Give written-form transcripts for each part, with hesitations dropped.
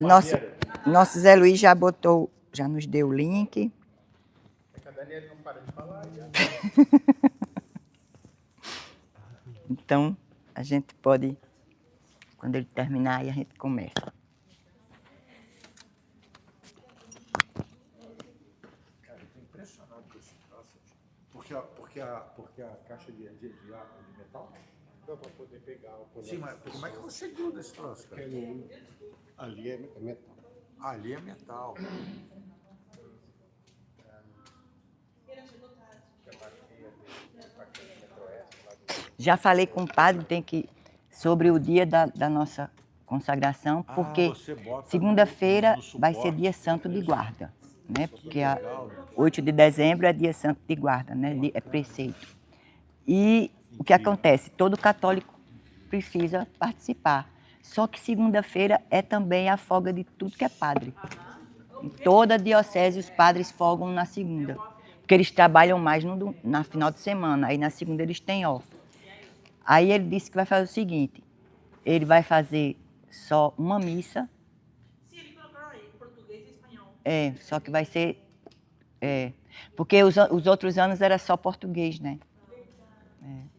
Nosso, nosso Zé Luiz já botou, já nos deu o link. É que a Daniela não para de falar. Então, a gente pode, quando ele terminar, aí a gente começa. Cara, eu tô impressionado com esse troço. Porque a caixa de metal? Não, para poder pegar o conector. Sim, mas como é que você gruda esse troço, cara? Ali é metal. Ali é metal. Já falei com o padre, tem que sobre o dia da nossa consagração, porque segunda-feira vai ser dia santo de guarda, né? Porque a 8 de dezembro é dia santo de guarda, né? É preceito. E o que acontece? Todo católico precisa participar. Só que segunda-feira é também a folga de tudo que é padre. Em toda a diocese os padres folgam na segunda, porque eles trabalham mais na final de semana, aí na segunda eles têm off. Aí ele disse que vai fazer o seguinte, ele vai fazer só uma missa. Sim, ele colocou aí, português e espanhol. É, só que vai ser... porque os outros anos era só português, né?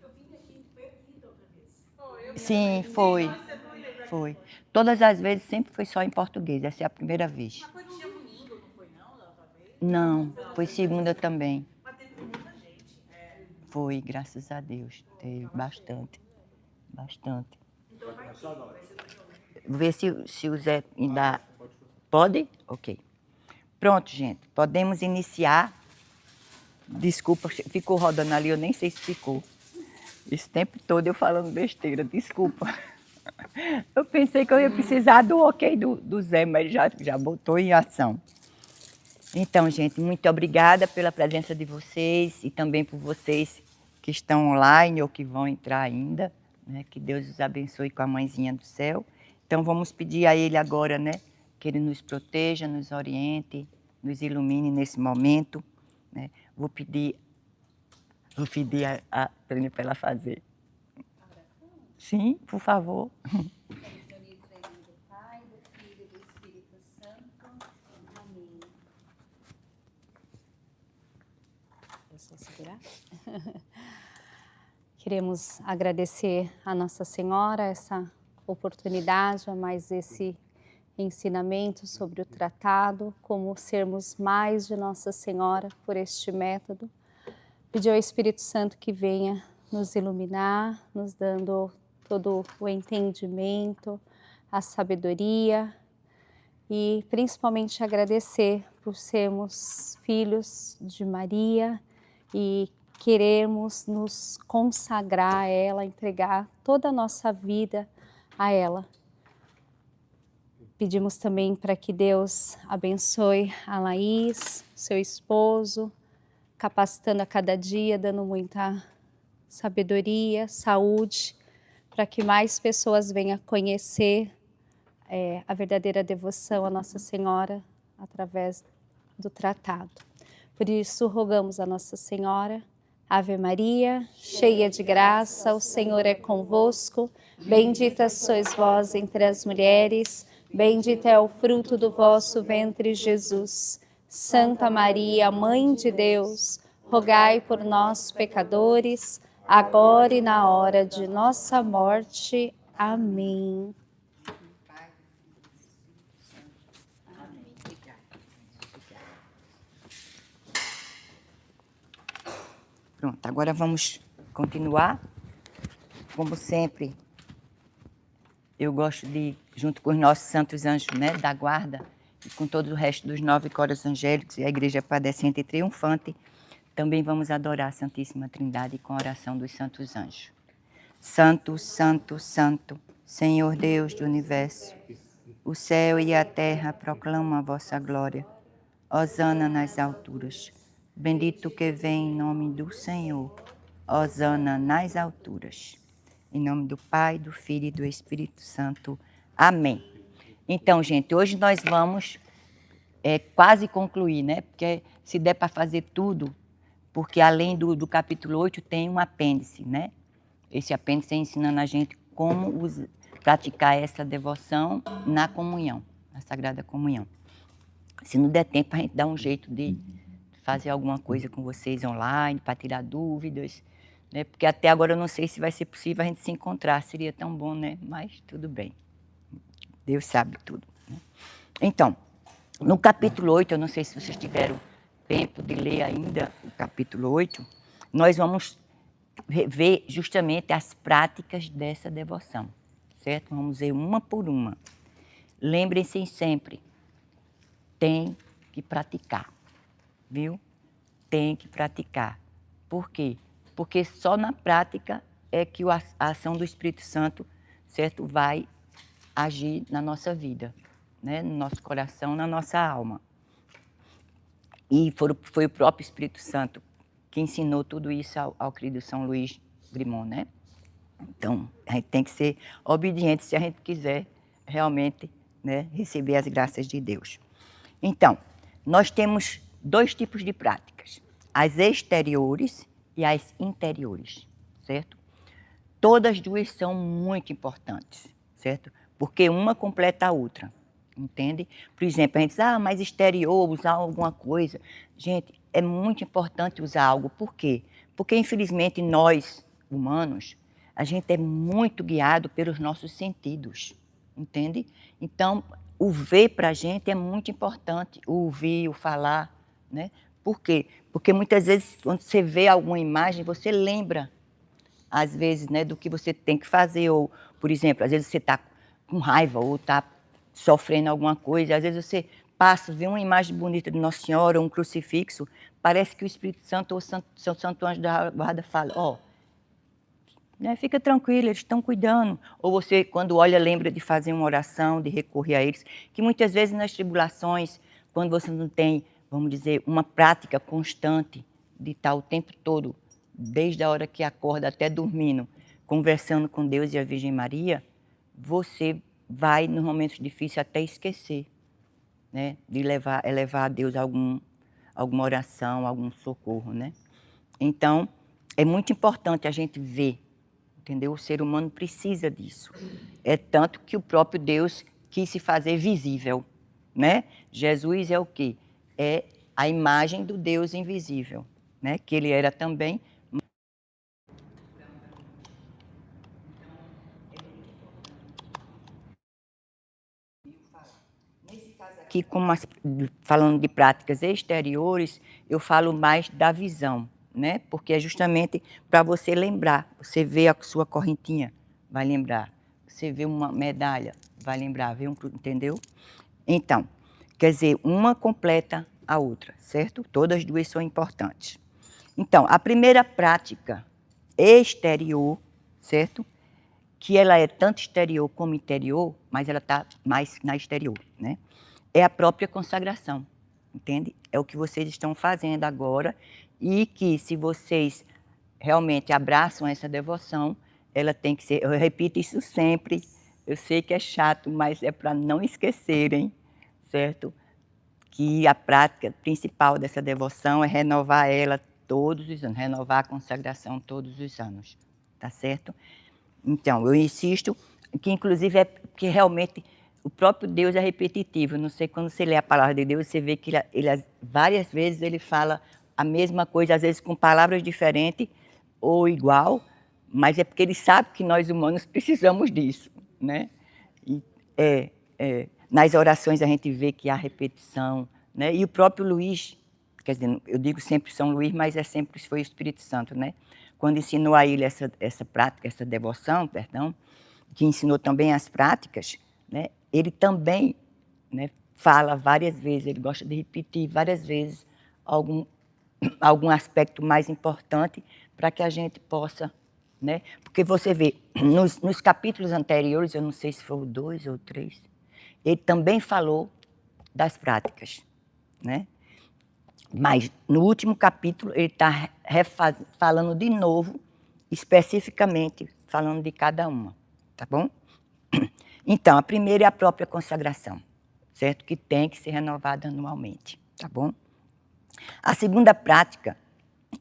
Eu vim aqui, foi aqui da outra vez. Sim, foi. Foi. Todas as vezes sempre foi só em português, essa é a primeira vez. Mas foi no dia domingo, não foi não, da outra vez? Não, foi segunda também. Mas teve muita gente. Foi, graças a Deus. Teve bastante. Bastante. Então vai Ver se o Zé ainda... Pode? Ok. Pronto, gente. Podemos iniciar. Desculpa, ficou rodando ali, eu nem sei se ficou. Esse tempo todo eu falando besteira, desculpa. Eu pensei que eu ia precisar do ok do Zé, mas ele já botou em ação. Então, gente, muito obrigada pela presença de vocês e também por vocês que estão online ou que vão entrar ainda, né? Que Deus os abençoe com a mãezinha do céu. Então, vamos pedir a Ele agora, né? Que Ele nos proteja, nos oriente, nos ilumine nesse momento, né? Vou pedir a Tânia para ela fazer. Sim, por favor. Pai, do Filho e do Espírito Santo. Amém. Deixa eu segurar. Queremos agradecer a Nossa Senhora essa oportunidade, a mais esse ensinamento sobre o tratado, como sermos mais de Nossa Senhora por este método. Pedir ao Espírito Santo que venha nos iluminar, nos dando todo o entendimento, a sabedoria e principalmente agradecer por sermos filhos de Maria e queremos nos consagrar a ela, entregar toda a nossa vida a ela. Pedimos também para que Deus abençoe a Laís, seu esposo, capacitando a cada dia, dando muita sabedoria, saúde, para que mais pessoas venham conhecer a verdadeira devoção à Nossa Senhora através do tratado. Por isso, rogamos a Nossa Senhora, Ave Maria, cheia de graça, o Senhor é convosco, bendita sois vós entre as mulheres, bendito é o fruto do vosso ventre, Jesus. Santa Maria, Mãe de Deus, rogai por nós, pecadores, agora e na hora de nossa morte. Amém. Pronto, agora vamos continuar. Como sempre, eu gosto de, junto com os nossos santos anjos, né, da guarda, e com todo o resto dos 9 coros angélicos e a Igreja Padecente e Triunfante, também vamos adorar a Santíssima Trindade com a oração dos santos anjos. Santo, Santo, Santo, Senhor Deus do Universo, o céu e a terra proclamam a vossa glória. Hosana nas alturas. Bendito que vem em nome do Senhor. Hosana nas alturas. Em nome do Pai, do Filho e do Espírito Santo. Amém. Então, gente, hoje nós vamos quase concluir, né? Porque se der para fazer tudo, porque além do capítulo 8 tem um apêndice, né? Esse apêndice é ensinando a gente como praticar essa devoção na comunhão. na Sagrada Comunhão. Se não der tempo, a gente dá um jeito de fazer alguma coisa com vocês online, para tirar dúvidas, né? Porque até agora eu não sei se vai ser possível a gente se encontrar, seria tão bom, né? Mas tudo bem, Deus sabe tudo, né? Então, no capítulo 8, eu não sei se vocês tiveram tempo de ler ainda o capítulo 8, nós vamos ver justamente as práticas dessa devoção, certo? Vamos ver uma por uma. Lembrem-se sempre, tem que praticar, viu? Tem que praticar. Por quê? Porque só na prática é que a ação do Espírito Santo, certo, vai agir na nossa vida, né? No nosso coração, na nossa alma. E foi o próprio Espírito Santo que ensinou tudo isso ao querido São Luís Grimond, né? Então, a gente tem que ser obediente se a gente quiser realmente, né, receber as graças de Deus. Então, nós temos 2 tipos de práticas, as exteriores e as interiores, certo? Todas 2 são muito importantes, certo? Porque uma completa a outra, entende? Por exemplo, a gente diz, mas exterior, usar alguma coisa. Gente, é muito importante usar algo. Por quê? Porque, infelizmente, nós, humanos, a gente é muito guiado pelos nossos sentidos, entende? Então, o ver para a gente é muito importante, o ouvir, o falar, né? Por quê? Porque muitas vezes, quando você vê alguma imagem, você lembra, às vezes, né, do que você tem que fazer. Ou, por exemplo, às vezes você está com raiva ou está sofrendo alguma coisa, às vezes você passa, vê uma imagem bonita de Nossa Senhora, um crucifixo, parece que o Espírito Santo ou o seu Santo Anjo da Guarda fala, né, fica tranquilo, eles estão cuidando. Ou você, quando olha, lembra de fazer uma oração, de recorrer a eles, que muitas vezes nas tribulações, quando você não tem, vamos dizer, uma prática constante de estar o tempo todo, desde a hora que acorda até dormindo, conversando com Deus e a Virgem Maria, você vai, nos momentos difíceis, até esquecer, né, de elevar a Deus alguma oração, algum socorro, né? Então, é muito importante a gente ver, entendeu? O ser humano precisa disso. É tanto que o próprio Deus quis se fazer visível, né? Jesus é o quê? É a imagem do Deus invisível, né? Que ele era também. Nesse caso aqui, falando de práticas exteriores, eu falo mais da visão, né? Porque é justamente para você lembrar. Você vê a sua correntinha, vai lembrar. Você vê uma medalha, vai lembrar. Entendeu? Então, quer dizer, uma completa a outra, certo? Todas 2 são importantes. Então, a primeira prática exterior, certo? Que ela é tanto exterior como interior, mas ela está mais na exterior, né? É a própria consagração, entende? É o que vocês estão fazendo agora e que, se vocês realmente abraçam essa devoção, ela tem que ser, eu repito isso sempre, eu sei que é chato, mas é para não esquecerem, certo? Que a prática principal dessa devoção é renovar ela todos os anos, renovar a consagração todos os anos, tá certo? Então, eu insisto que, inclusive, é porque realmente o próprio Deus é repetitivo. Não sei, quando você lê a palavra de Deus, você vê que ele várias vezes ele fala a mesma coisa, às vezes com palavras diferentes ou igual, mas é porque ele sabe que nós humanos precisamos disso, né? E, nas orações a gente vê que há repetição, né? E o próprio Luís, quer dizer, eu digo sempre São Luís, mas sempre foi o Espírito Santo, né? Quando ensinou a ele essa prática, essa devoção, perdão, que ensinou também as práticas, né? Ele também, né, fala várias vezes, ele gosta de repetir várias vezes algum aspecto mais importante para que a gente possa, né? Porque você vê, nos capítulos anteriores, eu não sei se foi o 2 ou 3, ele também falou das práticas, né? Mas no último capítulo ele está falando de novo, especificamente falando de cada uma, tá bom? Então, a primeira é a própria consagração, certo? Que tem que ser renovada anualmente, tá bom? A segunda prática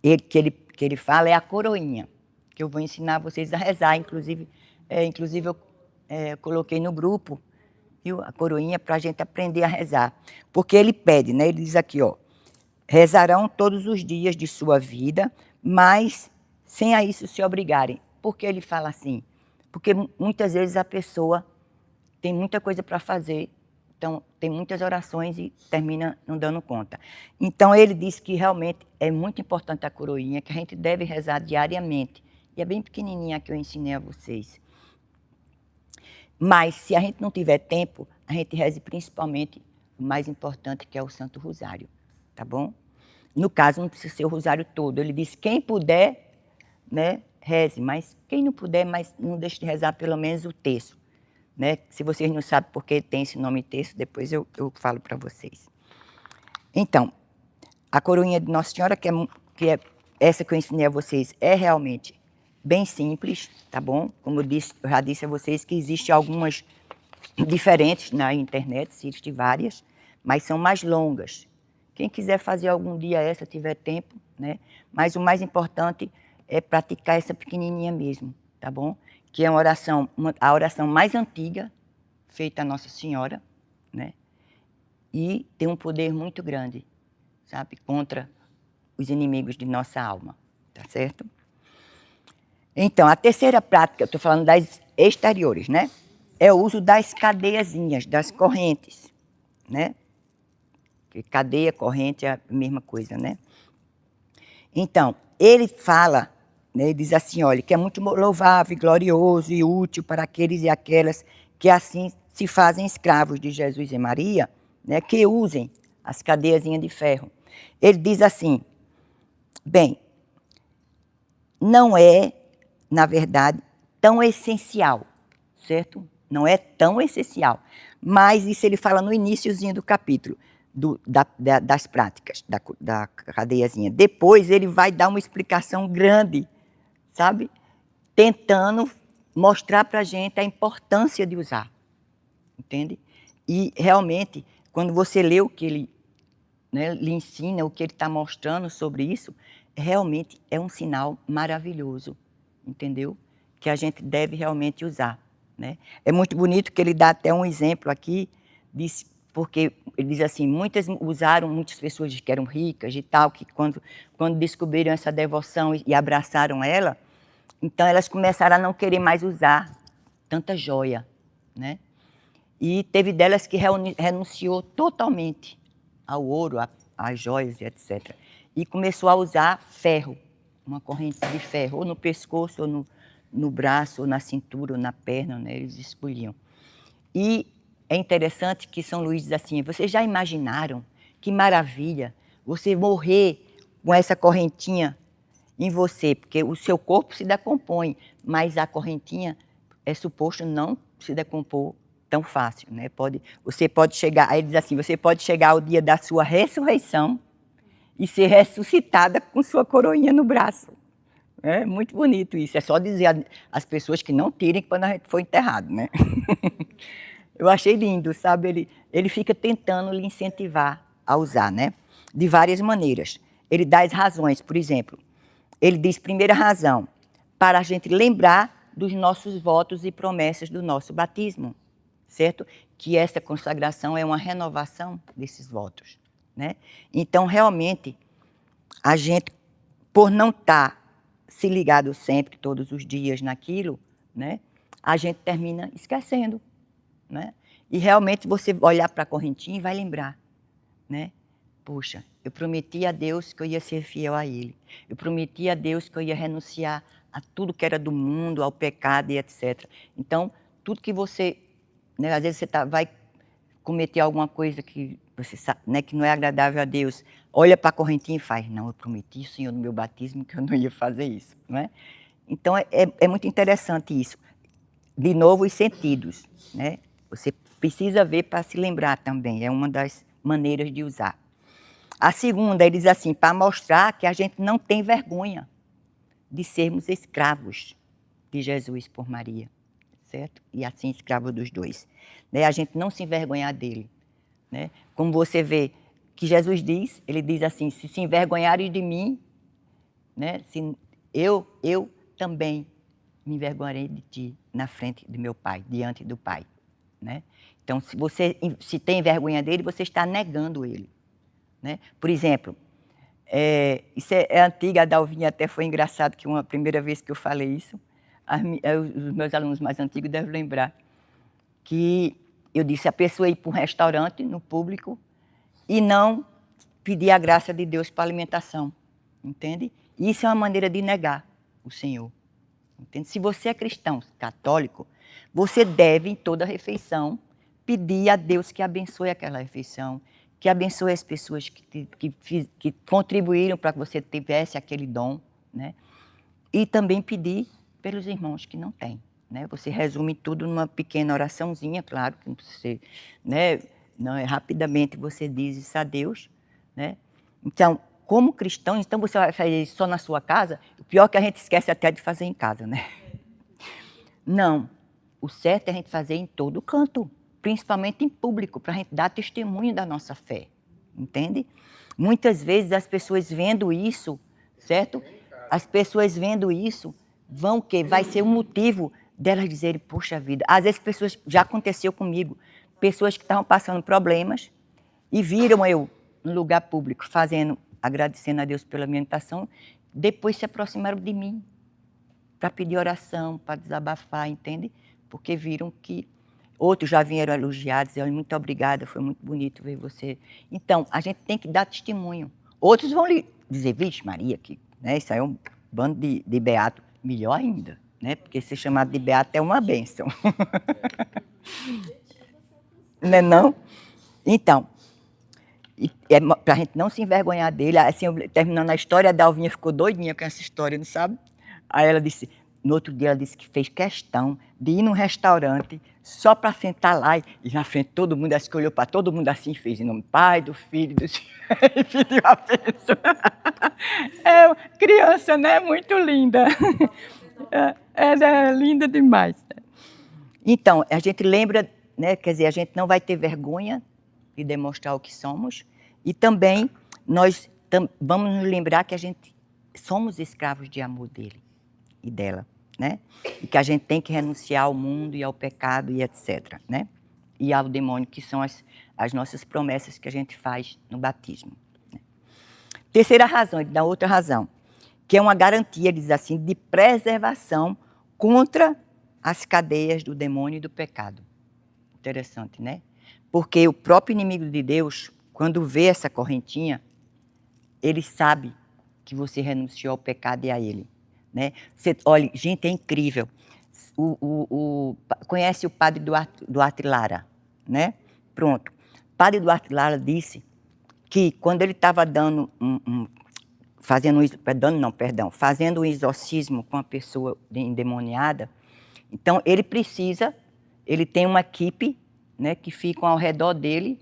que ele fala é a coroinha, que eu vou ensinar vocês a rezar. Inclusive eu coloquei no grupo, viu? A coroinha para a gente aprender a rezar. Porque ele pede, né? Ele diz aqui, ó, rezarão todos os dias de sua vida, mas sem a isso se obrigarem. Por que ele fala assim? Porque muitas vezes a pessoa tem muita coisa para fazer, então tem muitas orações e termina não dando conta. Então ele diz que realmente é muito importante a coroinha, que a gente deve rezar diariamente. E é bem pequenininha que eu ensinei a vocês. Mas se a gente não tiver tempo, a gente reze principalmente o mais importante, que é o Santo Rosário, tá bom? No caso, não precisa ser o rosário todo. Ele diz, quem puder, né, reze, mas quem não puder, mas não deixe de rezar pelo menos o terço, né? Se vocês não sabem por que tem esse nome terço, depois eu falo para vocês. Então, a coroinha de Nossa Senhora, que é essa que eu ensinei a vocês, é realmente bem simples, tá bom? Como eu já disse a vocês que existem algumas diferentes na internet, existem várias, mas são mais longas. Quem quiser fazer algum dia essa, tiver tempo, né? Mas o mais importante é praticar essa pequenininha mesmo, tá bom? Que é a oração mais antiga feita a Nossa Senhora, né? E tem um poder muito grande, sabe? Contra os inimigos de nossa alma, tá certo? Então, a terceira prática, eu estou falando das exteriores, né? É o uso das cadeiazinhas, das correntes, né? Porque cadeia, corrente é a mesma coisa, né? Então, ele fala, né, ele diz assim, olha, que é muito louvável, glorioso e útil para aqueles e aquelas que assim se fazem escravos de Jesus e Maria, né, que usem as cadeiazinhas de ferro. Ele diz assim, bem, não é, na verdade, tão essencial, certo? Não é tão essencial. Mas isso ele fala no iniciozinho do capítulo, das práticas, da cadeiazinha. Depois ele vai dar uma explicação grande, sabe? Tentando mostrar para a gente a importância de usar, entende? E realmente, quando você lê o que ele, né, lhe ensina, o que ele está mostrando sobre isso, realmente é um sinal maravilhoso, entendeu? Que a gente deve realmente usar, né? É muito bonito que ele dá até um exemplo aqui, porque ele diz assim, muitas pessoas que eram ricas e tal, que quando descobriram essa devoção e abraçaram ela, então elas começaram a não querer mais usar tanta joia, né? E teve delas que renunciou totalmente ao ouro, às joias e etc. E começou a usar ferro, uma corrente de ferro, ou no pescoço, ou no braço, ou na cintura, ou na perna, né? Eles escolhiam. E é interessante que São Luís diz assim, vocês já imaginaram que maravilha você morrer com essa correntinha em você, porque o seu corpo se decompõe, mas a correntinha é suposto não se decompor tão fácil, né? Você pode chegar, aí ele diz assim, você pode chegar ao dia da sua ressurreição e ser ressuscitada com sua coroinha no braço. É muito bonito isso, é só dizer às pessoas que não tirem quando a gente for enterrado, né? Eu achei lindo, sabe? Ele fica tentando lhe incentivar a usar, né? De várias maneiras. Ele dá as razões, por exemplo. Ele diz, primeira razão, para a gente lembrar dos nossos votos e promessas do nosso batismo, certo? Que essa consagração é uma renovação desses votos, né? Então, realmente, a gente, por não estar se ligado sempre, todos os dias naquilo, né? A gente termina esquecendo, né? E realmente você olhar para a correntinha e vai lembrar, né? Puxa, eu prometi a Deus que eu ia ser fiel a Ele. Eu prometi a Deus que eu ia renunciar a tudo que era do mundo, ao pecado e etc. Então, tudo que você, né, às vezes você vai cometer alguma coisa que você sabe, né, que não é agradável a Deus, olha para a correntinha e faz, não, eu prometi, Senhor, no meu batismo que eu não ia fazer isso, não é? Então, é muito interessante isso. De novo, os sentidos, né? Você precisa ver para se lembrar também, é uma das maneiras de usar. A segunda, ele diz assim, para mostrar que a gente não tem vergonha de sermos escravos de Jesus por Maria, certo? E assim, escravo dos dois. Né? A gente não se envergonhar dele. Né? Como você vê que Jesus diz, ele diz assim, se envergonharem de mim, né? Eu também me envergonharei de ti na frente de meu Pai, diante do Pai. Né? Então, se você se tem vergonha dele, você está negando ele, né? Por exemplo, isso é antiga, a Dalvinha até foi engraçado que uma primeira vez que eu falei isso, os meus alunos mais antigos devem lembrar, que eu disse a pessoa ir para um restaurante, no público, e não pedir a graça de Deus para alimentação, entende? Isso é uma maneira de negar o Senhor, entende? Se você é cristão, católico, você deve, em toda refeição, pedir a Deus que abençoe aquela refeição, que abençoe as pessoas que contribuíram para que você tivesse aquele dom, né? E também pedir pelos irmãos que não têm, né? Você resume tudo numa pequena oraçãozinha, claro, que não precisa ser, né? Não, rapidamente você diz isso a Deus, né? Então, como cristão, então você vai fazer isso só na sua casa? O pior é que a gente esquece até de fazer em casa, né? Não, o certo é a gente fazer em todo canto, principalmente em público, para a gente dar testemunho da nossa fé, entende? Muitas vezes as pessoas vendo isso, certo? As pessoas vendo isso vão que vai ser um motivo delas dizerem, poxa vida, às vezes pessoas, já aconteceu comigo, pessoas que estavam passando problemas e viram eu no lugar público agradecendo a Deus pela minha alimentação, depois se aproximaram de mim para pedir oração, para desabafar, entende? Porque viram que outros já vieram elogiar, dizer, muito obrigada, foi muito bonito ver você. Então, a gente tem que dar testemunho. Outros vão lhe dizer, vixe Maria, que, né, isso aí é um bando de beato. Melhor ainda, né? Porque ser chamado de beato é uma bênção. Não é não? Então, para a gente não se envergonhar dele, assim, terminando a história, a Dalvinha ficou doidinha com essa história, não sabe? Aí ela disse, no outro dia ela disse que fez questão de ir num restaurante só para sentar lá e na frente de todo mundo, acho que olhou para todo mundo assim, fez em nome do Pai, do Filho, do Senhor, e pediu a bênção. É, criança, né? Muito linda. É linda demais. Então, a gente lembra, né? Quer dizer, a gente não vai ter vergonha de demonstrar o que somos e também nós vamos nos lembrar que a gente somos escravos de amor dele e dela, né? E que a gente tem que renunciar ao mundo e ao pecado e etc, né? E ao demônio, que são as nossas promessas que a gente faz no batismo. Né? Terceira razão, ele dá outra razão, que é uma garantia, diz assim, de preservação contra as cadeias do demônio e do pecado. Interessante, né? Porque o próprio inimigo de Deus, quando vê essa correntinha, ele sabe que você renunciou ao pecado e a ele. Né? Você, olha, gente, é incrível. Conhece o padre Duarte Lara, né? Pronto. O padre Duarte Lara disse que quando ele estava fazendo um exorcismo com uma pessoa endemoniada, então ele tem uma equipe, né, que ficam ao redor dele,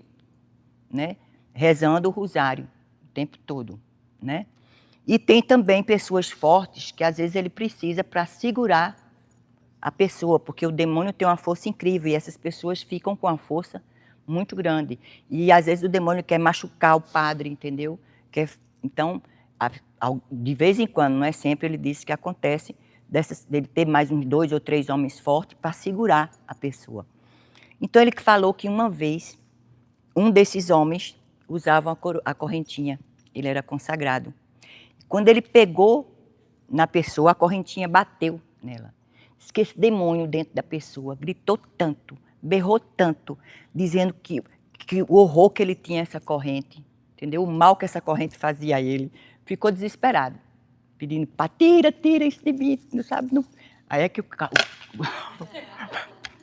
né, rezando o rosário o tempo todo, né? E tem também pessoas fortes que às vezes ele precisa para segurar a pessoa, porque o demônio tem uma força incrível e essas pessoas ficam com uma força muito grande. E às vezes o demônio quer machucar o padre, entendeu? Então, de vez em quando, não é sempre, ele disse que acontece dele ter mais uns 2 ou 3 homens fortes para segurar a pessoa. Então ele falou que uma vez um desses homens usava a correntinha, ele era consagrado. Quando ele pegou na pessoa, a correntinha bateu nela. Diz que esse demônio dentro da pessoa gritou tanto, berrou tanto, dizendo que o horror que ele tinha essa corrente, entendeu? O mal que essa corrente fazia a ele. Ficou desesperado, pedindo para tira isso de mim, não sabe? Não. Aí é que o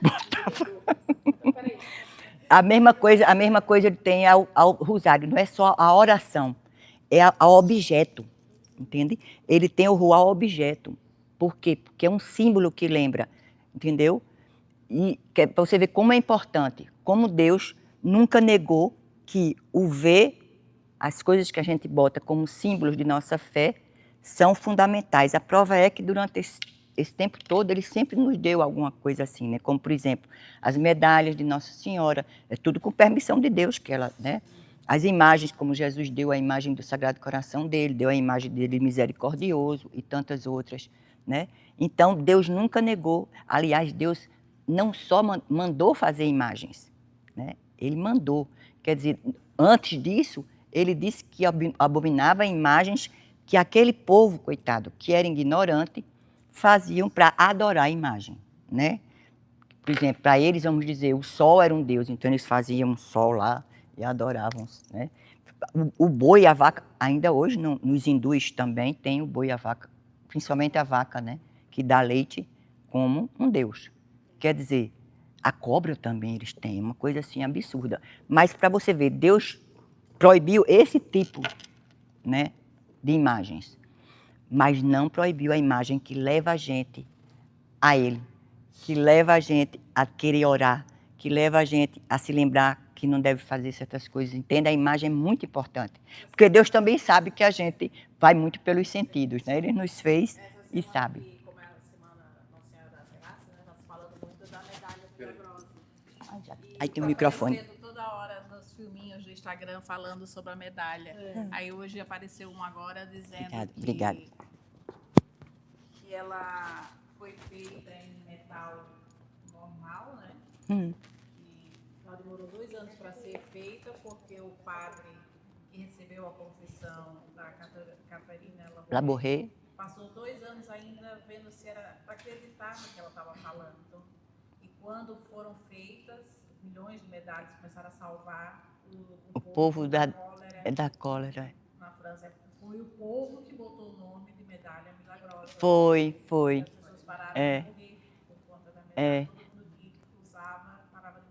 botava. A mesma coisa ele tem ao rosário, não é só a oração, é ao objeto. Entende? Ele tem o ao objeto. Por quê? Porque é um símbolo que lembra, entendeu? E para você ver como é importante, como Deus nunca negou que o ver, as coisas que a gente bota como símbolos de nossa fé, são fundamentais. A prova é que durante esse tempo todo, ele sempre nos deu alguma coisa assim, né? Como, por exemplo, as medalhas de Nossa Senhora, é tudo com permissão de Deus que ela, né? As imagens, como Jesus deu a imagem do Sagrado Coração dele, deu a imagem dele misericordioso e tantas outras, né? Então, Deus nunca negou. Aliás, Deus não só mandou fazer imagens, né? Ele mandou. Quer dizer, antes disso, ele disse que abominava imagens que aquele povo, coitado, que era ignorante, faziam para adorar a imagem, né? Por exemplo, para eles, vamos dizer, o sol era um deus, então eles faziam um sol lá e adoravam, né? O boi e a vaca, ainda hoje, nos hindus também tem o boi e a vaca, principalmente a vaca, né? Que dá leite como um deus. Quer dizer, a cobra também eles têm, uma coisa assim absurda. Mas para você ver, Deus proibiu esse tipo, né, de imagens, mas não proibiu a imagem que leva a gente a Ele, que leva a gente a querer orar, que leva a gente a se lembrar que não deve fazer certas coisas. Entende? A imagem é muito importante, porque Deus também sabe que a gente vai muito pelos sentidos, né? Ele nos fez e sabe. Como é a semana Nossa Senhora das Graças, né, nós falando muito da medalha milagrosa. Aí tem o microfone. Aparecendo toda hora nos filminhos do Instagram falando sobre a medalha. Aí hoje apareceu um agora dizendo Obrigada. que ela foi feita em metal normal, né? Que ela demorou 2 anos para ser feita porque o padre que recebeu a confissão da Catarina Laborré. passou 2 anos ainda vendo se era para acreditar no que ela estava falando. Então, e quando foram feitas, milhões de medalhas começaram a salvar O povo da cólera cólera. na França. Foi o povo que botou o nome de medalha milagrosa. Foi. As pessoas pararam É. de morrer por conta da medalha. Todo mundo que usava parava de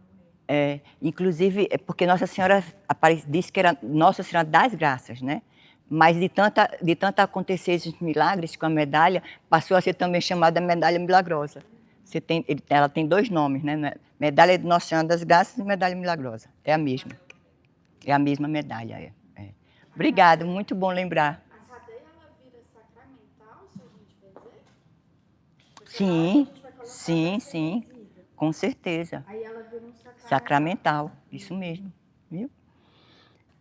morrer. Inclusive, é porque Nossa Senhora disse que era Nossa Senhora das Graças, né? Mas de tanto acontecer esses milagres com a medalha, passou a ser também chamada Medalha Milagrosa. Ela tem 2 nomes, né? Medalha de Nossa Senhora das Graças e Medalha Milagrosa. É a mesma. É a mesma medalha. Obrigada, muito bom lembrar. A cadeia, ela vira sacramental, se a gente benzer? Sim, com certeza. Aí ela vira um sacramental. Sacramental, isso mesmo, viu?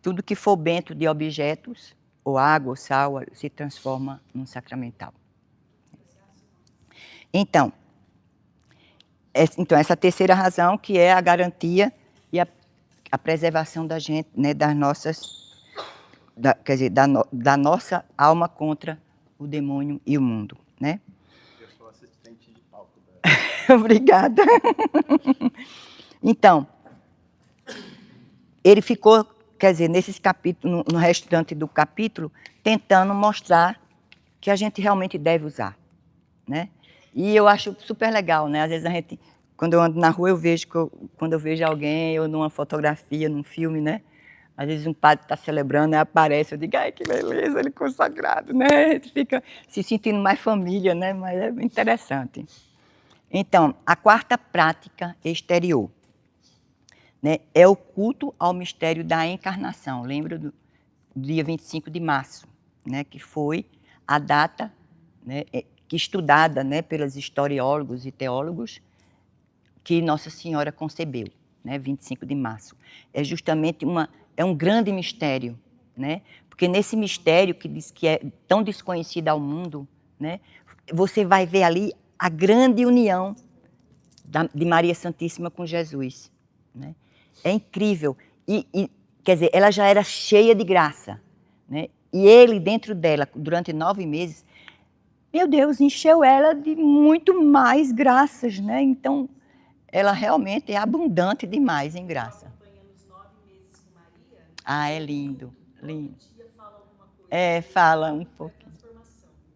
Tudo que for bento de objetos, ou água, ou sal, se transforma num sacramental. Então, essa terceira razão, que é a garantia e a preservação da gente, né, das nossas, quer dizer, da nossa alma contra o demônio e o mundo, né? Eu sou assistente de palco. Obrigada. Então, ele ficou, quer dizer, nesses capítulos, no restante do capítulo, tentando mostrar que a gente realmente deve usar, né? E eu acho super legal, né? Às vezes a gente, quando eu ando na rua, quando eu vejo alguém, ou numa fotografia, num filme, né? Às vezes um padre está celebrando, aí aparece, eu digo, ai, que beleza, ele consagrado, né? A gente fica se sentindo mais família, né? Mas é interessante. Então, a quarta prática exterior, né, é o culto ao mistério da encarnação. Lembra do dia 25 de março, né, que foi a data, né, que estudada, né, pelos historiólogos e teólogos, que Nossa Senhora concebeu, né, 25 de março. É justamente um grande mistério, né, porque nesse mistério que diz que é tão desconhecido ao mundo, né, você vai ver ali a grande união de Maria Santíssima com Jesus, né? É incrível. Quer dizer, ela já era cheia de graça, né? E ele, dentro dela, durante 9 meses, meu Deus, encheu ela de muito mais graças, né? Então, ela realmente é abundante demais em graça. Acompanhando os 9 meses com Maria. Ah, é lindo, lindo. Tia fala alguma coisa. Fala um pouquinho.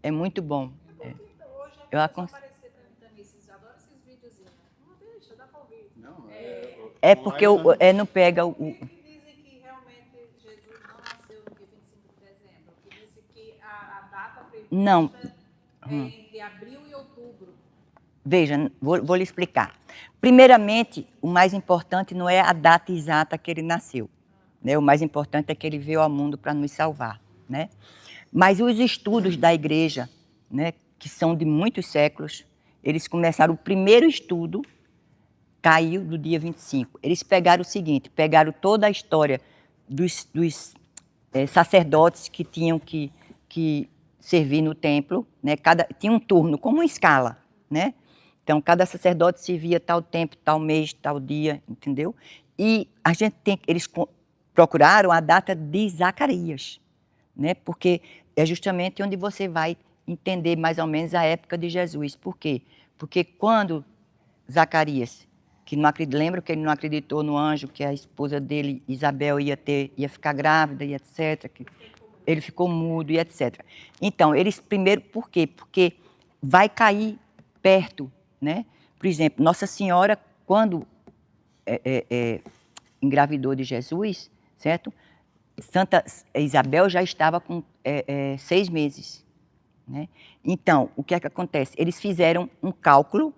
É muito bom. Hoje Eu começou a aconselho. aparecer para mim também. Adoro esses videozinhos. Não deixa, dá para ouvir. Não, É porque não pega o... Que dizem que realmente Jesus não nasceu no dia 25 de dezembro. Que dizem que a data prevista Não. é entre abril e outubro. Veja, vou lhe explicar. Primeiramente, o mais importante não é a data exata que ele nasceu, né? O mais importante é que ele veio ao mundo para nos salvar, né? Mas os estudos da igreja, né, que são de muitos séculos, eles começaram, o primeiro estudo caiu do dia 25. Eles pegaram o seguinte, pegaram toda a história dos sacerdotes que tinham que servir no templo, né? Tinha um turno, como uma escala, né? Então, cada sacerdote se via tal tempo, tal mês, tal dia, entendeu? E a gente eles procuraram a data de Zacarias, né? Porque é justamente onde você vai entender mais ou menos a época de Jesus. Por quê? Porque quando Zacarias, que não lembra que ele não acreditou no anjo, que a esposa dele, Isabel, ia ficar grávida e etc. Que ele ficou mudo e etc. Então, eles primeiro, por quê? Porque vai cair perto, né? Por exemplo, Nossa Senhora, quando engravidou de Jesus, certo? Santa Isabel já estava com 6 meses, né? Então, o que é que acontece? Eles fizeram um cálculo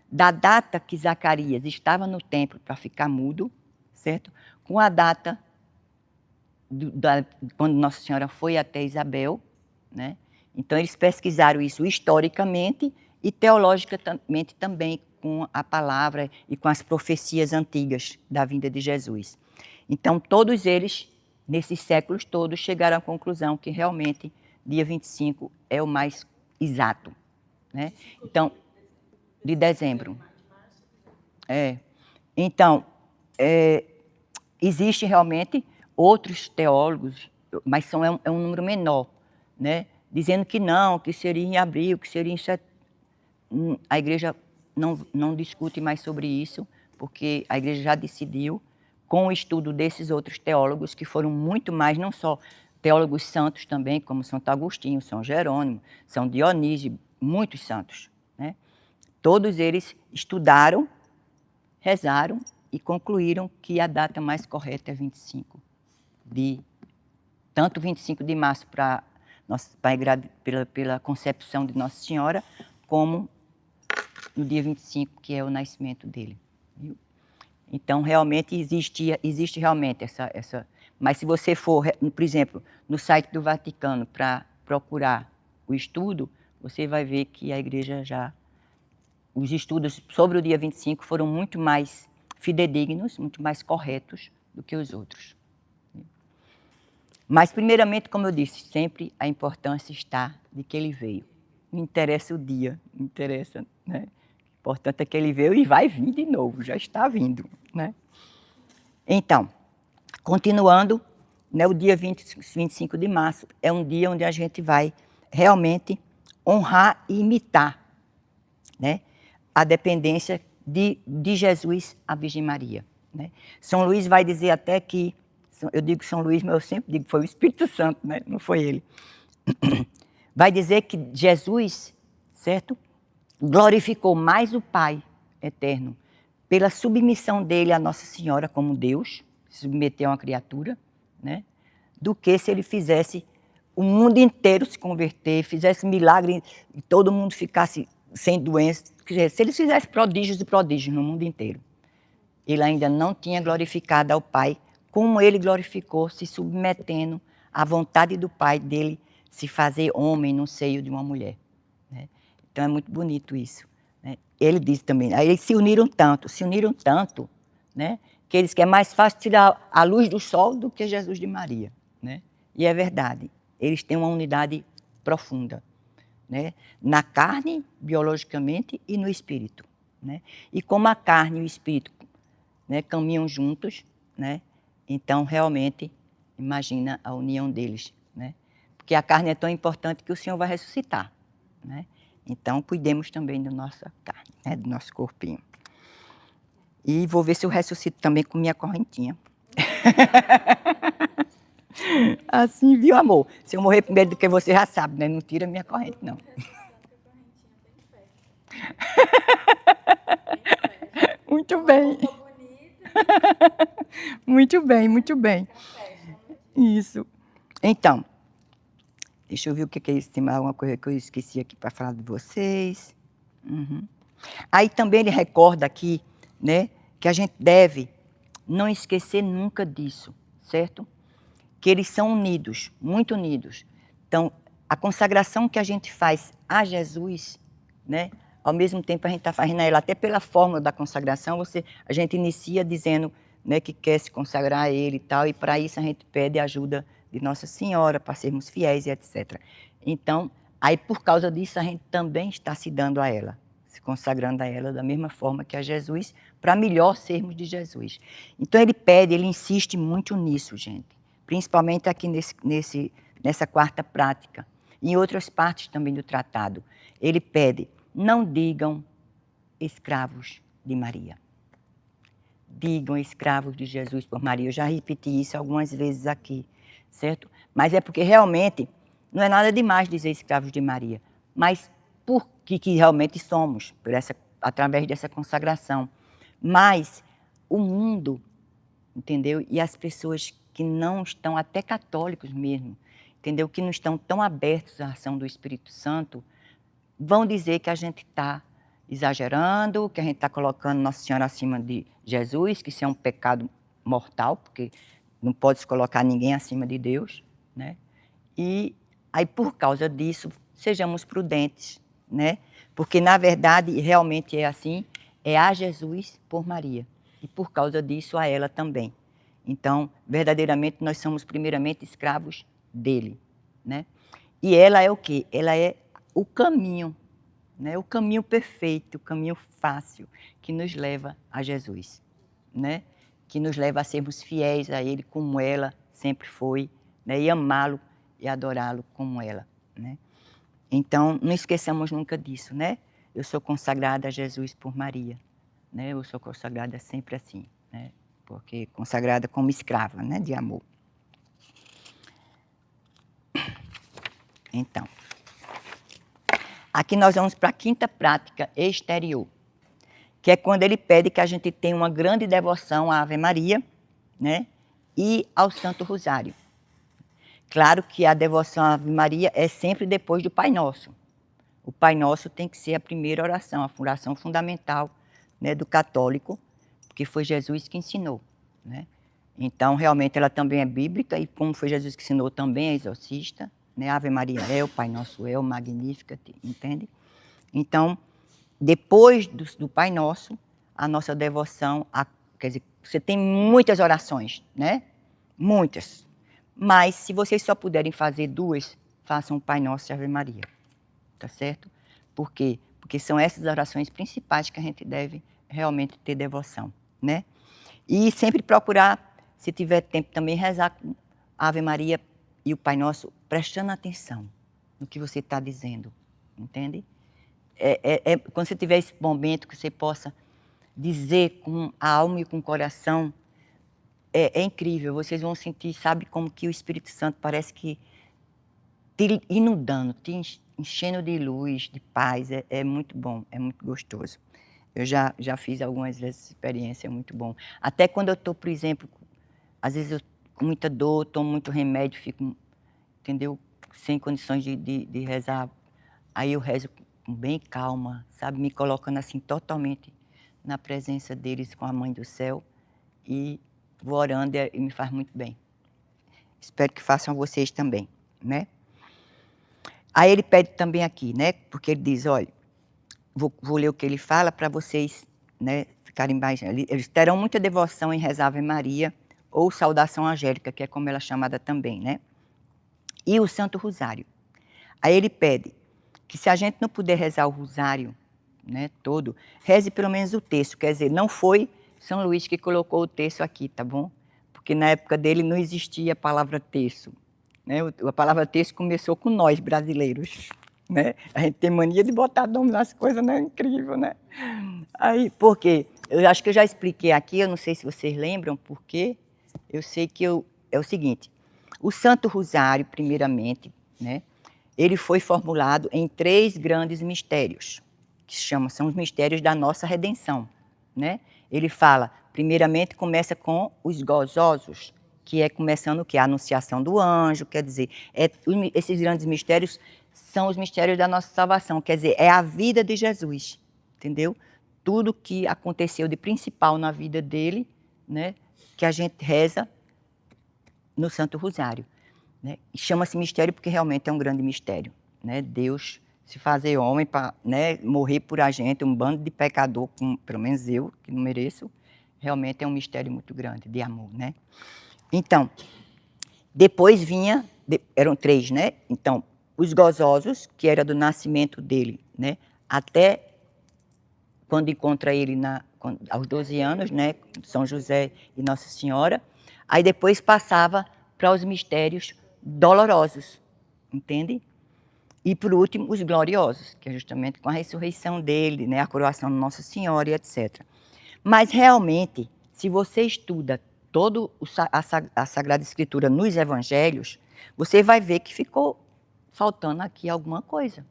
da data que Zacarias estava no templo para ficar mudo, certo? Com a data quando Nossa Senhora foi até Isabel, né? Então, eles pesquisaram isso historicamente e teologicamente também com a palavra e com as profecias antigas da vinda de Jesus. Então, todos eles, nesses séculos todos, chegaram à conclusão que realmente dia 25 é o mais exato, né? Então, de dezembro. Então, existe realmente outros teólogos, mas é um número menor, né? Dizendo que não, que seria em abril, que seria em setembro. A igreja não discute mais sobre isso, porque a igreja já decidiu, com o estudo desses outros teólogos, que foram muito mais, não só teólogos santos também, como Santo Agostinho, São Jerônimo, São Dionísio, muitos santos, né? Todos eles estudaram, rezaram e concluíram que a data mais correta é 25 tanto 25 de março pela concepção de Nossa Senhora, como no dia 25, que é o nascimento dele. Viu? Então, realmente, existe realmente essa... Mas se você for, por exemplo, no site do Vaticano para procurar o estudo, você vai ver que a igreja os estudos sobre o dia 25 foram muito mais fidedignos, muito mais corretos do que os outros. Mas, primeiramente, como eu disse, sempre a importância está de que ele veio. Não interessa o dia, não interessa, né? O importante é que ele veio e vai vir de novo, já está vindo, né? Então, continuando, né, o dia 25 de março é um dia onde a gente vai realmente honrar e imitar, né, a dependência de Jesus à Virgem Maria, né? São Luís vai dizer até que, eu digo São Luís, mas eu sempre digo que foi o Espírito Santo, né? Não foi ele. Vai dizer que Jesus, certo? Glorificou mais o Pai eterno pela submissão dele a Nossa Senhora como Deus, se submeteu a uma criatura, né? Do que se ele fizesse o mundo inteiro se converter, fizesse milagre e todo mundo ficasse sem doença. Se ele fizesse prodígios e prodígios no mundo inteiro, ele ainda não tinha glorificado ao Pai como ele glorificou, se submetendo à vontade do Pai dele se fazer homem no seio de uma mulher, né? Então é muito bonito isso, né? Ele disse também, aí eles se uniram tanto, né, que eles que é mais fácil tirar a luz do sol do que Jesus de Maria, né? E é verdade, eles têm uma unidade profunda, né? Na carne, biologicamente, e no espírito, né? E como a carne e o espírito, né, caminham juntos, né? Então, realmente, imagina a união deles, né? Porque a carne é tão importante que o Senhor vai ressuscitar, né? Então, cuidemos também da nossa carne, né, do nosso corpinho. E vou ver se eu ressuscito também com minha correntinha. Assim, viu, amor? Se eu morrer primeiro do que você, já sabe, né? Não tira minha corrente, não. Muito bem. Muito bem, muito bem. Isso. Então, deixa eu ver o que é isso. Tem mais alguma coisa que eu esqueci aqui para falar de vocês. Uhum. Aí também ele recorda aqui, né, que a gente deve não esquecer nunca disso, certo? Que eles são unidos, muito unidos. Então, a consagração que a gente faz a Jesus, né, ao mesmo tempo a gente está fazendo ela, até pela fórmula da consagração, a gente inicia dizendo, né, que quer se consagrar a Ele e tal, e para isso a gente pede a ajuda de Nossa Senhora, para sermos fiéis e etc. Então, aí por causa disso a gente também está se dando a ela, se consagrando a ela da mesma forma que a Jesus, para melhor sermos de Jesus. Então ele pede, ele insiste muito nisso, gente. Principalmente aqui nessa quarta prática. Em outras partes também do tratado. Ele pede, não digam escravos de Maria. Digam escravos de Jesus por Maria. Eu já repeti isso algumas vezes aqui, certo? Mas é porque realmente não é nada demais dizer escravos de Maria. Mas por que realmente somos, através dessa consagração. Mas o mundo, entendeu? E as pessoas que não estão, até católicos mesmo, entendeu? Que não estão tão abertos à ação do Espírito Santo, vão dizer que a gente está exagerando, que a gente está colocando Nossa Senhora acima de Jesus, que isso é um pecado mortal, porque não pode se colocar ninguém acima de Deus, né? E aí, por causa disso, sejamos prudentes, né? Porque, na verdade, realmente é assim, é a Jesus por Maria. E por causa disso, a ela também. Então, verdadeiramente, nós somos primeiramente escravos dele, né? E ela é o quê? Ela é o caminho, né? O caminho perfeito, o caminho fácil, que nos leva a Jesus, né? Que nos leva a sermos fiéis a ele, como ela sempre foi, né? E amá-lo e adorá-lo como ela, né? Então, não esqueçamos nunca disso, né? Eu sou consagrada a Jesus por Maria, né? Eu sou consagrada sempre assim, né? Porque consagrada como escrava, né? De amor. Então, aqui nós vamos para a quinta prática exterior, que é quando ele pede que a gente tenha uma grande devoção à Ave Maria, né? E ao Santo Rosário. Claro que a devoção à Ave Maria é sempre depois do Pai Nosso. O Pai Nosso tem que ser a primeira oração, a oração fundamental, né, do católico, porque foi Jesus que ensinou, né? Então, realmente, ela também é bíblica e como foi Jesus que ensinou, também é exorcista, né? Ave Maria é, o Pai Nosso é, o Magnificat, entende? Então, depois do Pai Nosso, a nossa devoção, quer dizer, você tem muitas orações, né? Muitas. Mas, se vocês só puderem fazer 2, façam o Pai Nosso e a Ave Maria. Tá certo? Por quê? Porque são essas orações principais que a gente deve realmente ter devoção, né? E sempre procurar, se tiver tempo também, rezar com a Ave Maria e o Pai Nosso, prestando atenção no que você está dizendo, entende? Quando você tiver esse momento que você possa dizer com a alma e com o coração, é incrível, vocês vão sentir, sabe, como que o Espírito Santo parece que te inundando, te enchendo de luz, de paz, é muito bom, é muito gostoso. Eu já fiz algumas vezes essa experiência, é muito bom. Até quando eu estou, por exemplo, às vezes eu com muita dor, tomo muito remédio, fico, entendeu, sem condições de rezar, aí eu rezo bem calma, sabe, me colocando assim totalmente na presença deles com a Mãe do Céu e vou orando e me faz muito bem. Espero que façam vocês também, né? Aí ele pede também aqui, né? Porque ele diz, olha, vou ler o que ele fala para vocês, né, ficarem mais... Eles terão muita devoção em rezar Ave Maria ou saudação angélica, que é como ela é chamada também, né? E o Santo Rosário. Aí ele pede que se a gente não puder rezar o Rosário, né, todo, reze pelo menos o terço. Quer dizer, não foi São Luís que colocou o terço aqui, tá bom? Porque na época dele não existia a palavra terço. Né? A palavra terço começou com nós, brasileiros. Né? A gente tem mania de botar nome nas coisas, né? Incrível, né? Aí, por quê? Eu acho que eu já expliquei aqui, eu não sei se vocês lembram por quê. Eu sei que é o seguinte, o Santo Rosário, primeiramente, né? Ele foi formulado em 3 grandes mistérios, que são os mistérios da nossa redenção, né? Ele fala, primeiramente começa com os gozosos, que é começando o quê? A anunciação do anjo, quer dizer, esses grandes mistérios são os mistérios da nossa salvação, quer dizer, é a vida de Jesus, entendeu? Tudo que aconteceu de principal na vida dele, né, que a gente reza no Santo Rosário, né? E chama-se mistério porque realmente é um grande mistério, né? Deus se fazer homem para, né, morrer por a gente, um bando de pecador, pelo menos eu, que não mereço, realmente é um mistério muito grande de amor, né? Então, depois vinha, eram 3, né? Então, os gozosos, que era do nascimento dele, né, até quando encontra ele aos 12 anos, né? São José e Nossa Senhora. Aí depois passava para os mistérios dolorosos, entende? E por último, os gloriosos, que é justamente com a ressurreição dele, né? A coroação de Nossa Senhora e etc. Mas realmente, se você estuda toda a Sagrada Escritura nos Evangelhos, você vai ver que ficou faltando aqui alguma coisa.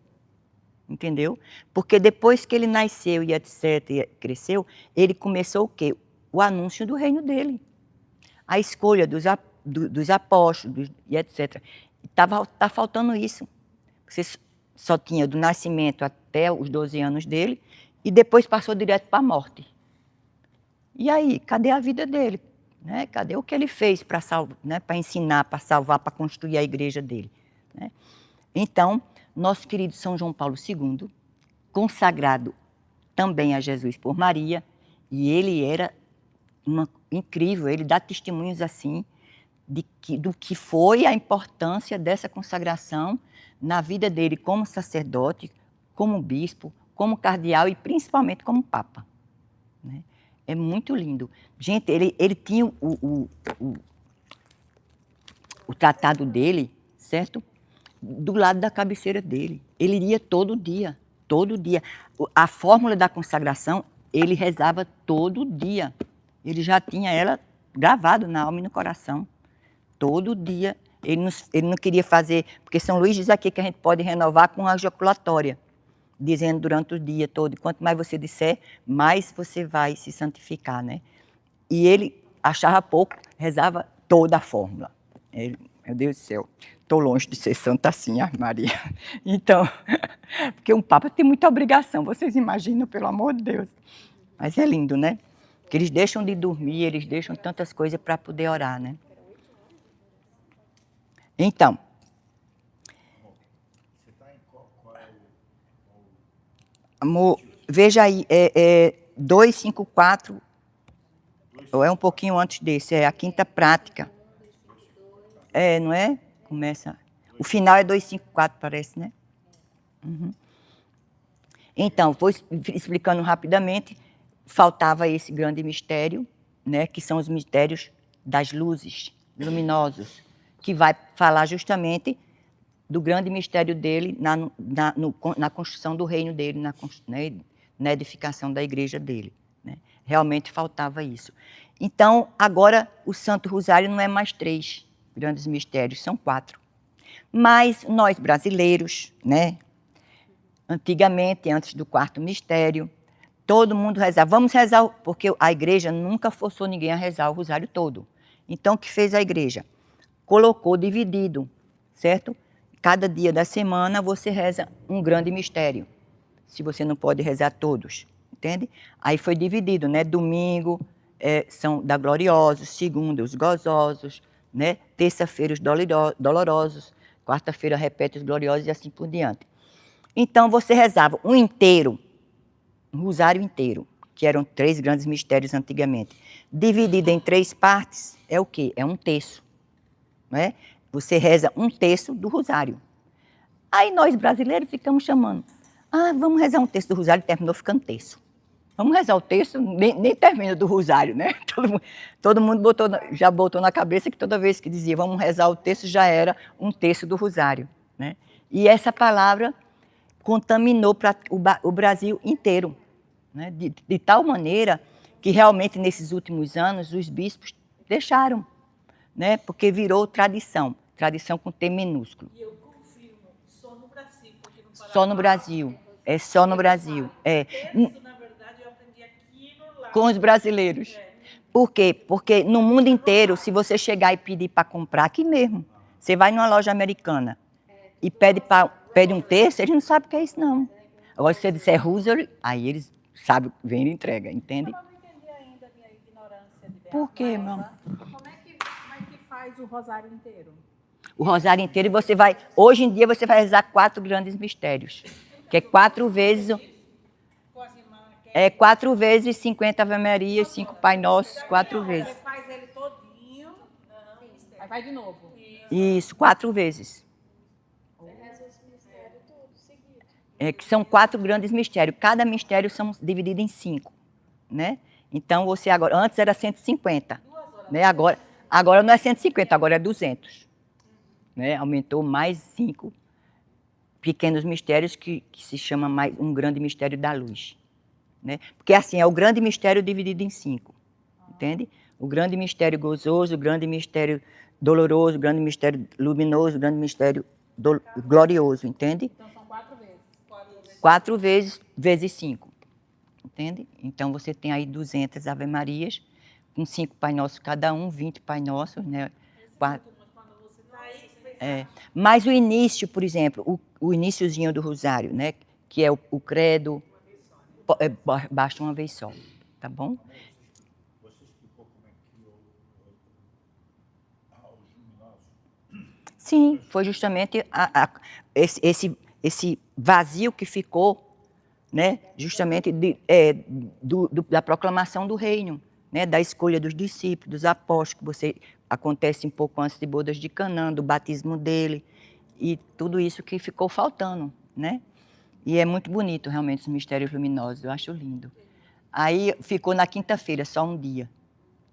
Entendeu? Porque depois que ele nasceu e etc, e cresceu, ele começou o quê? O anúncio do reino dele. A escolha dos apóstolos e etc. Tá faltando isso. Você só tinha do nascimento até os 12 anos dele e depois passou direto para a morte. E aí, cadê a vida dele? Né? Cadê o que ele fez para né? Para ensinar, para salvar, para construir a igreja dele? Né? Então, nosso querido São João Paulo II, consagrado também a Jesus por Maria, e ele era incrível, ele dá testemunhos assim do que foi a importância dessa consagração na vida dele como sacerdote, como bispo, como cardeal e principalmente como papa. Né? É muito lindo. Gente, ele tinha o tratado dele, certo? Do lado da cabeceira dele. Ele ia todo dia, todo dia. A fórmula da consagração, ele rezava todo dia. Ele já tinha ela gravada na alma e no coração. Todo dia. Ele não queria fazer, porque São Luís diz aqui que a gente pode renovar com a ejaculatória, dizendo durante o dia todo. Quanto mais você disser, mais você vai se santificar, né? E ele achava pouco, rezava toda a fórmula. Meu Deus do céu, estou longe de ser santa assim, Maria. Então, porque um papa tem muita obrigação, vocês imaginam, pelo amor de Deus. Mas é lindo, né? Que eles deixam de dormir, eles deixam tantas coisas para poder orar, né? Então. Você está em qual é Amor, veja aí, 254, ou é um pouquinho antes desse, é a quinta prática. Não é? Começa. O final é 254, parece, né? Uhum. Então, vou explicando rapidamente. Faltava esse grande mistério, né? Que são os mistérios das luzes, luminosos, que vai falar justamente do grande mistério dele na construção do reino dele, na edificação da igreja dele. Né? Realmente faltava isso. Então, agora, o Santo Rosário não é mais 3 grandes mistérios, são 4. Mas nós brasileiros, né? Antigamente, antes do 4º mistério, todo mundo rezava. Vamos rezar, porque a igreja nunca forçou ninguém a rezar o rosário todo. Então, o que fez a igreja? Colocou dividido, certo? Cada dia da semana você reza um grande mistério, se você não pode rezar todos, entende? Aí foi dividido, né? Domingo são da gloriosos, segunda os gozosos, né? Terça-feira os dolorosos, quarta-feira repete os gloriosos e assim por diante. Então você rezava um inteiro, um rosário inteiro, que eram 3 grandes mistérios antigamente. Dividido em 3 partes, é o quê? É um terço. Não é? Você reza um terço do rosário. Aí nós brasileiros ficamos chamando. Vamos rezar um terço do rosário, terminou ficando terço. Vamos rezar o terço, nem termina do rosário, né? Todo mundo já botou na cabeça que toda vez que dizia vamos rezar o terço, já era um terço do rosário. Né? E essa palavra contaminou para o Brasil inteiro. Né? De tal maneira que realmente nesses últimos anos os bispos deixaram. Né? Porque virou tradição com T minúsculo. E eu confirmo, só no Brasil. Porque no Paraná, só no Brasil, é só no Brasil. Terço, na verdade, eu aprendi aqui no lado. Com os brasileiros. Por quê? Porque no mundo inteiro, se você chegar e pedir para comprar, aqui mesmo, você vai numa loja americana e pede um terço, eles não sabem o que é isso, não. Agora, se você disser Rosário, aí eles sabem, vem e entrega, entende? Eu não entendi ainda a minha ignorância de Por quê, meu amor? Como é que faz o rosário inteiro? O rosário inteiro, e você vai... Hoje em dia, você vai rezar 4 grandes mistérios. Que é 4 vezes... 4 vezes 50 Ave Marias, 5 Pai Nossos, 4 vezes. Você faz ele todinho, aí vai de novo. Isso, 4 vezes. que são 4 grandes mistérios. Cada mistério são divididos em 5, né? Então, você agora... Antes era 150, né? Agora não é 150, agora é 200. Né? Aumentou mais 5 pequenos mistérios que se chama mais um grande mistério da luz. Né? Porque assim, é o grande mistério dividido em 5. Entende? O grande mistério gozoso, o grande mistério doloroso, o grande mistério luminoso, o grande mistério glorioso, entende? Então são 4 vezes. 4 vezes 5, entende? Então você tem aí 200 Ave-Marias, com 5 Pai Nosso cada um, 20 Pai Nossos, né? Mas o início, por exemplo, o iniciozinho do rosário, né? Que é o credo, basta uma vez só, tá bom? Você explicou como é que criou os luminosos? Sim, foi justamente esse vazio que ficou, né? Justamente da proclamação do reino, né? Da escolha dos discípulos, dos apóstolos, que você acontece um pouco antes de Bodas de Canaã, do batismo dele, e tudo isso que ficou faltando, né? E é muito bonito, realmente, os mistérios luminosos, eu acho lindo. Aí ficou na quinta-feira, só um dia.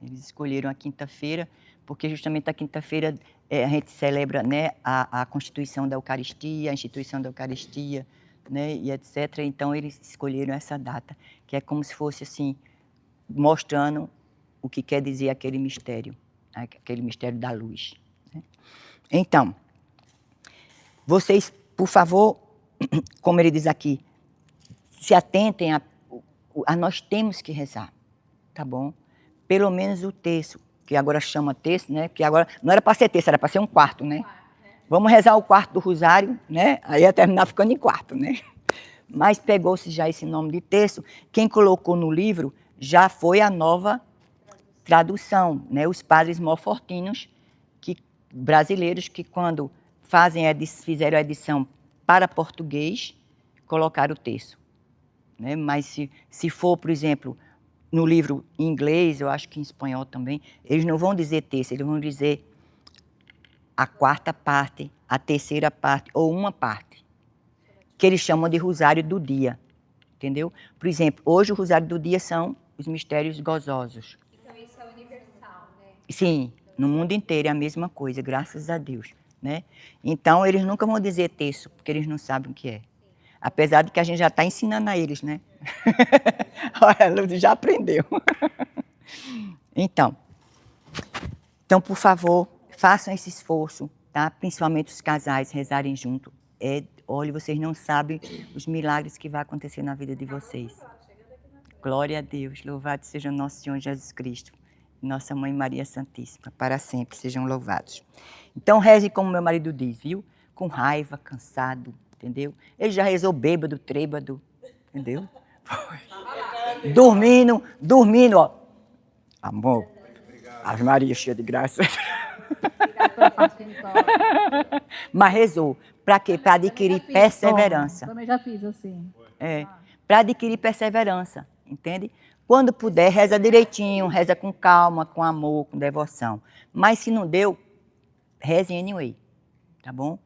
Eles escolheram a quinta-feira, porque justamente a quinta-feira a gente celebra, né, a constituição da Eucaristia, a instituição da Eucaristia, né, e etc. Então, eles escolheram essa data, que é como se fosse assim, mostrando o que quer dizer aquele mistério da luz. Né? Então, vocês, por favor, como ele diz aqui, se atentem nós temos que rezar, tá bom? Pelo menos o terço, que agora chama terço, né? Que agora não era para ser terço, era para ser um quarto, né? Vamos rezar o quarto do rosário, né? Aí ia terminar ficando em quarto, né? Mas pegou-se já esse nome de terço. Quem colocou no livro já foi a nova tradução, né? Os padres mofortinos, brasileiros, que quando fizeram a edição para português, colocaram o terço. Né? Mas se for, por exemplo, no livro em inglês, eu acho que em espanhol também, eles não vão dizer terço, eles vão dizer a 4ª parte, a 3ª parte ou uma parte, que eles chamam de rosário do dia, entendeu? Por exemplo, hoje o rosário do dia são os mistérios gozosos. Então isso é universal, né? Sim, no mundo inteiro é a mesma coisa, graças a Deus, né? Então, eles nunca vão dizer terço, porque eles não sabem o que é. Apesar de que a gente já está ensinando a eles, né? Olha, a Lúcia já aprendeu. Então, por favor, façam esse esforço, tá? Principalmente os casais rezarem junto. Olha, vocês não sabem os milagres que vai acontecer na vida de vocês. Glória a Deus, louvado seja o nosso Senhor Jesus Cristo, nossa Mãe Maria Santíssima, para sempre sejam louvados. Então reze como meu marido diz, viu? Com raiva, cansado, entendeu? Ele já rezou bêbado, trêbado, entendeu? Dormindo, ó. Amor, Ave Maria cheia de graça. Mas rezou. Para quê? Para adquirir perseverança. Também já fiz assim. Para adquirir perseverança, entende? Quando puder, reza direitinho, reza com calma, com amor, com devoção. Mas se não deu, reze anyway, tá bom?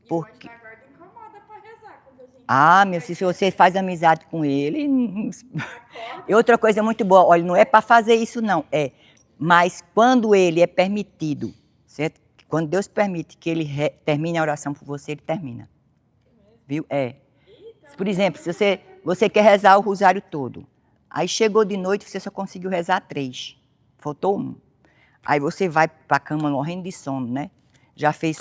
Porque... incomoda para rezar quando a gente... Ah, meu filho, se você faz amizade com ele... E outra coisa muito boa, olha, não é para fazer isso não, mas quando ele é permitido, certo? Quando Deus permite que ele termine a oração por você, ele termina. Viu? Por exemplo, se você quer rezar o rosário todo, aí chegou de noite, você só conseguiu rezar 3, faltou 1. Aí você vai para a cama morrendo de sono, né? Já fez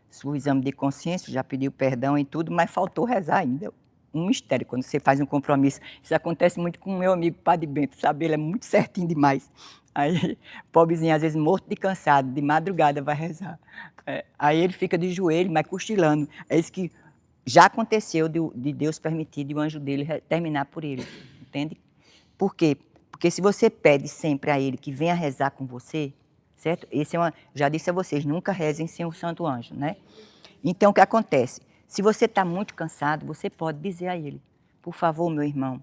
seu exame de consciência, já pediu perdão e tudo, mas faltou rezar ainda. Um mistério, quando você faz um compromisso. Isso acontece muito com o meu amigo Padre Bento, sabe? Ele é muito certinho demais. Aí, pobrezinho, às vezes morto de cansado, de madrugada vai rezar. Aí ele fica de joelho, mas cochilando. É isso que já aconteceu de Deus permitir de o anjo dele terminar por ele, entende? Por quê? Porque se você pede sempre a ele que venha rezar com você, certo? Já disse a vocês, nunca rezem sem o santo anjo, né? Então, o que acontece? Se você está muito cansado, você pode dizer a ele, por favor, meu irmão,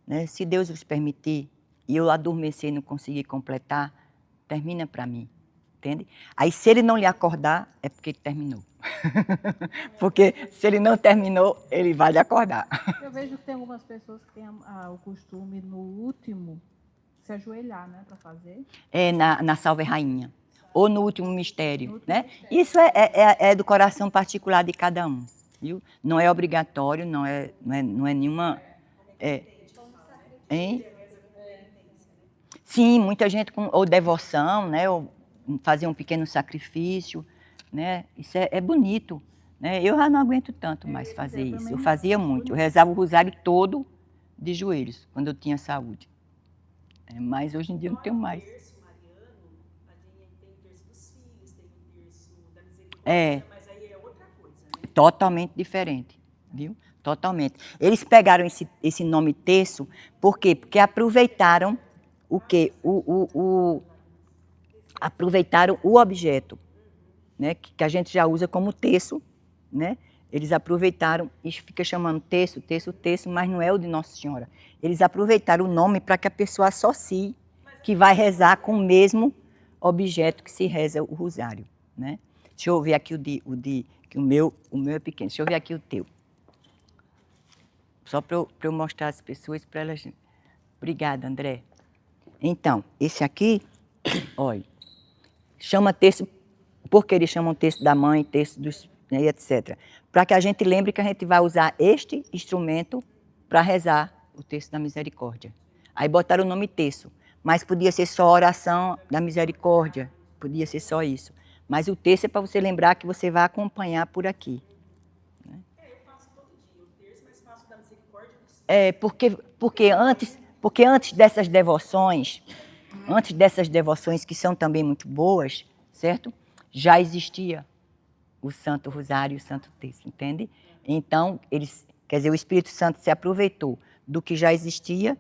né? Se Deus vos permitir e eu adormecer e não conseguir completar, termina para mim, entende? Aí, se ele não lhe acordar, é porque ele terminou. Porque se ele não terminou, ele vai lhe acordar. Eu vejo que tem algumas pessoas que têm o costume, no último, se ajoelhar, né, para fazer. É na Salve Rainha. Ou no último mistério, né? Isso é do coração particular de cada um, viu? Não é obrigatório, não é nenhuma... Hein? Sim, muita gente ou devoção, né? Ou fazer um pequeno sacrifício, né? Isso é bonito, né? Eu já não aguento tanto mais fazer isso. Eu fazia muito. Eu rezava o rosário todo de joelhos, quando eu tinha saúde. Mas hoje em dia não tenho mais. Mas aí é outra coisa, né? Totalmente diferente, viu? Totalmente. Eles pegaram esse nome terço, por quê? Porque aproveitaram o quê? Aproveitaram o objeto, né? Que a gente já usa como terço, né? Eles aproveitaram e fica chamando terço, mas não é o de Nossa Senhora. Eles aproveitaram o nome para que a pessoa associe que vai rezar com o mesmo objeto que se reza o rosário, né? Deixa eu ver aqui que o meu é pequeno. Deixa eu ver aqui o teu. Só para eu mostrar às pessoas, para elas... Obrigada, André. Então, esse aqui, olha, chama terço, porque eles chamam terço da mãe, terço dos... Né, etc. Para que a gente lembre que a gente vai usar este instrumento para rezar o terço da misericórdia. Aí botaram o nome terço, mas podia ser só oração da misericórdia, podia ser só isso. Mas o terço é para você lembrar que você vai acompanhar por aqui. Né? Eu faço todo dia o terço, mas faço da misericórdia. Porque antes dessas devoções que são também muito boas, certo? Já existia o Santo Rosário e o Santo Terço, entende? Então, o Espírito Santo se aproveitou do que já existia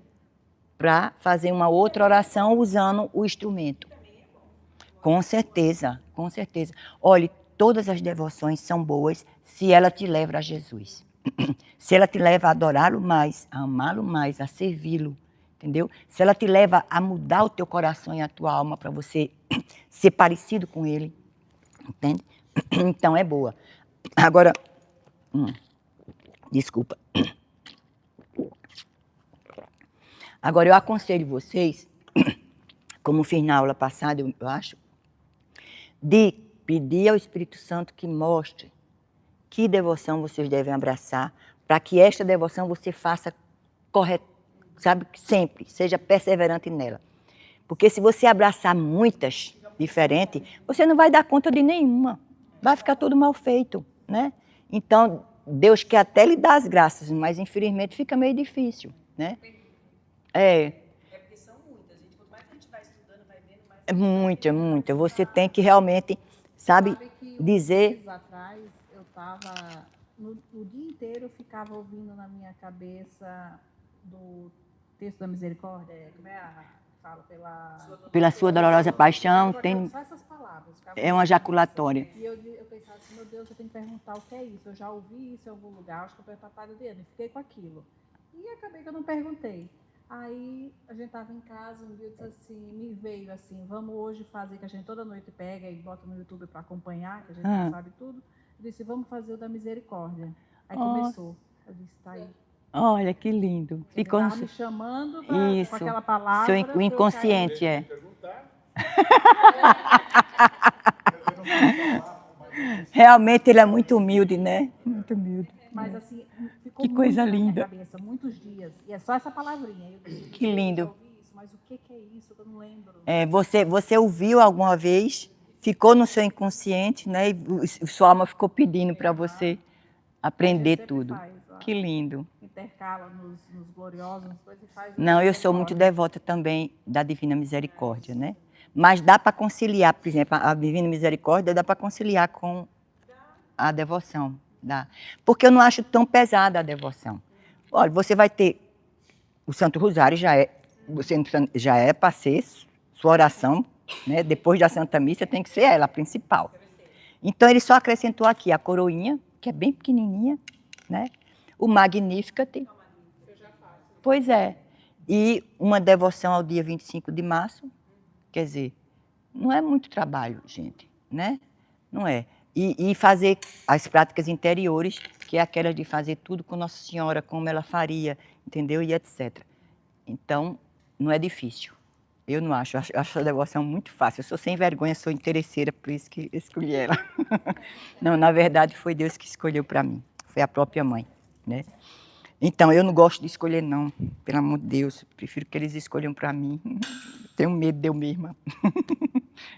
para fazer uma outra oração usando o instrumento. Com certeza, com certeza. Olhe, todas as devoções são boas se ela te leva a Jesus. Se ela te leva a adorá-lo mais, a amá-lo mais, a servi-lo, entendeu? Se ela te leva a mudar o teu coração e a tua alma para você ser parecido com ele, entende? Então é boa. Agora, desculpa. Agora eu aconselho vocês, como fiz na aula passada, eu acho, de pedir ao Espírito Santo que mostre que devoção vocês devem abraçar, para que esta devoção você faça correto, sabe, sempre, seja perseverante nela. Porque se você abraçar muitas diferentes, você não vai dar conta de nenhuma. Vai ficar tudo mal feito, né? Então, Deus quer até lhe dar as graças, mas infelizmente fica meio difícil, né? Porque são muitas, gente. Quanto mais a gente vai estudando, vai vendo mais. É muita. Você tem que realmente, sabe que dizer... Meses atrás, eu estava... O dia inteiro eu ficava ouvindo na minha cabeça do texto da misericórdia. Como é a... Fala Pela sua dolorosa paixão, tem... Só essas palavras. É uma jaculatória. E eu pensava assim, meu Deus, eu tenho que perguntar o que é isso. Eu já ouvi isso em algum lugar, acho que eu perguntei para o padre dele, fiquei com aquilo. E acabei que eu não perguntei. Aí a gente estava em casa, um dia eu disse assim, me veio assim, vamos hoje fazer, que a gente toda noite pega e bota no YouTube para acompanhar, que a gente não sabe tudo. Eu disse, vamos fazer o da misericórdia. Aí começou. Eu disse, tá aí. Olha, que lindo. Ficou me chamando com aquela palavra. O inconsciente é. Realmente ele é muito humilde, né? Muito humilde. Mas assim, ficou que coisa muito linda. na minha cabeça, muitos dias. E é só essa palavrinha. Eu disse, que lindo. Eu ouvi isso, mas o que é isso? Eu não lembro. Você ouviu alguma vez, ficou no seu inconsciente, né? E sua alma ficou pedindo para você aprender tudo. Faz, que lindo. Intercala nos gloriosos, coisas e faz. Não, eu sou muito devota também da Divina Misericórdia, né? Mas dá para conciliar, por exemplo, a Divina Misericórdia dá para conciliar com a devoção. Dá. Porque eu não acho tão pesada a devoção. Olha, você vai ter o Santo Rosário, já é para ser sua oração, né? Depois da Santa Missa tem que ser ela, a principal. Então ele só acrescentou aqui a coroinha, que é bem pequenininha, né? O Magnificat. Pois é. E uma devoção ao dia 25 de março. Quer dizer, não é muito trabalho, gente, né? Não é. E fazer as práticas interiores, que é aquela de fazer tudo com Nossa Senhora, como ela faria, entendeu? E etc. Então, não é difícil. Eu não acho, eu acho a devoção muito fácil. Eu sou sem vergonha, sou interesseira, por isso que escolhi ela. Não, na verdade, foi Deus que escolheu para mim. Foi a própria mãe, né? Então, eu não gosto de escolher, não. Pelo amor de Deus. Prefiro que eles escolham para mim. Tenho medo de eu mesma.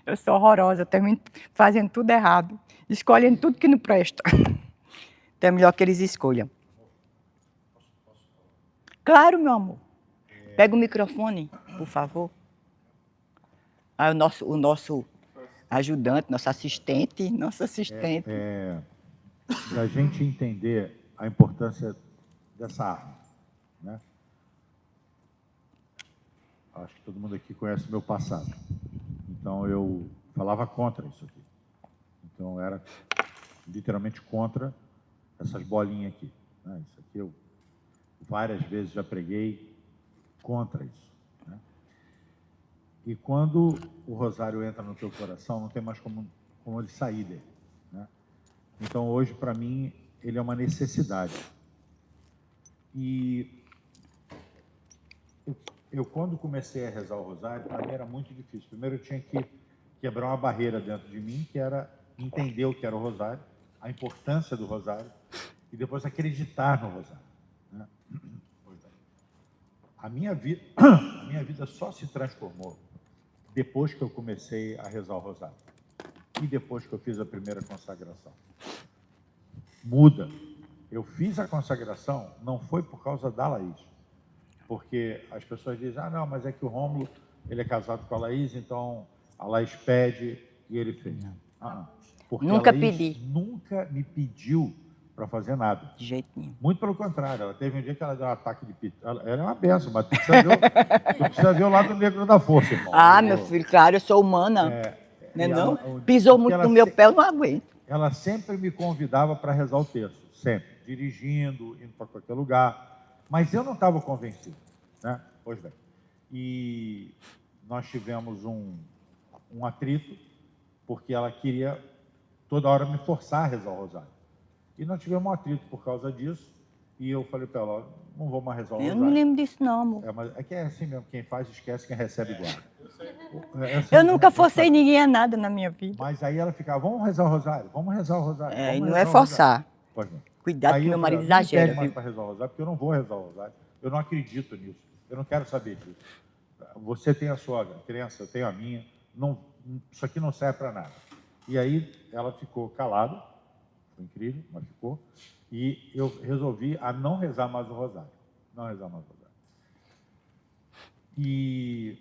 Eu sou horrorosa, eu termino fazendo tudo errado. Escolhendo tudo que não presta. Então, é melhor que eles escolham. Claro, meu amor. Pega o microfone, por favor. Ah, o nosso ajudante, nosso assistente. Da gente entender a importância dessa arma, né? Acho que todo mundo aqui conhece o meu passado. Então, eu falava contra isso aqui. Então, eu era literalmente contra essas bolinhas aqui, né? Isso aqui eu várias vezes já preguei contra isso, né? E quando o rosário entra no teu coração, não tem mais como ele sair dele, né? Então, hoje, para mim, ele é uma necessidade. E eu, quando comecei a rezar o rosário, para mim era muito difícil. Primeiro, eu tinha que quebrar uma barreira dentro de mim, que era entender o que era o rosário, a importância do rosário, e depois acreditar no rosário, né? A minha vida só se transformou depois que eu comecei a rezar o rosário e depois que eu fiz a primeira consagração. Muda. Eu fiz a consagração, não foi por causa da Laís, porque as pessoas dizem, não, mas é que o Rômulo, ele é casado com a Laís, então a Laís pede e ele fez. Porque Nunca a Laís pedi. nunca me pediu para fazer nada. De jeito nenhum. Muito pelo contrário, ela teve um dia que ela deu um ataque de pito. Ela é uma benção, mas tu precisa ver o lado negro da força, irmão. Meu filho, claro, eu sou humana. Né, não? Ela, Pisou muito no meu pé, eu não aguento. Ela sempre me convidava para rezar o terço, sempre. Dirigindo, indo para qualquer lugar. Mas eu não estava convencido, né? Pois bem. E nós tivemos um atrito, porque ela queria toda hora me forçar a rezar o rosário. E nós tivemos um atrito por causa disso. E eu falei para ela, não vou mais rezar o rosário. Eu não me lembro disso, não, amor. Mas é que é assim mesmo, quem faz esquece, quem recebe guarda. Eu nunca forcei ninguém a nada na minha vida. Mas aí ela ficava, vamos rezar o rosário, vamos rezar o rosário. E não é forçar. Cuidado aí que meu marido exagera. exagera. Não quero mais para rezar o rosário, porque eu não vou rezar o rosário. Eu não acredito nisso. Eu não quero saber disso. Você tem a sua crença, eu tenho a minha. Não, isso aqui não serve para nada. E aí ela ficou calada, foi incrível, mas ficou. E eu resolvi a não rezar mais o rosário. Não rezar mais o rosário. E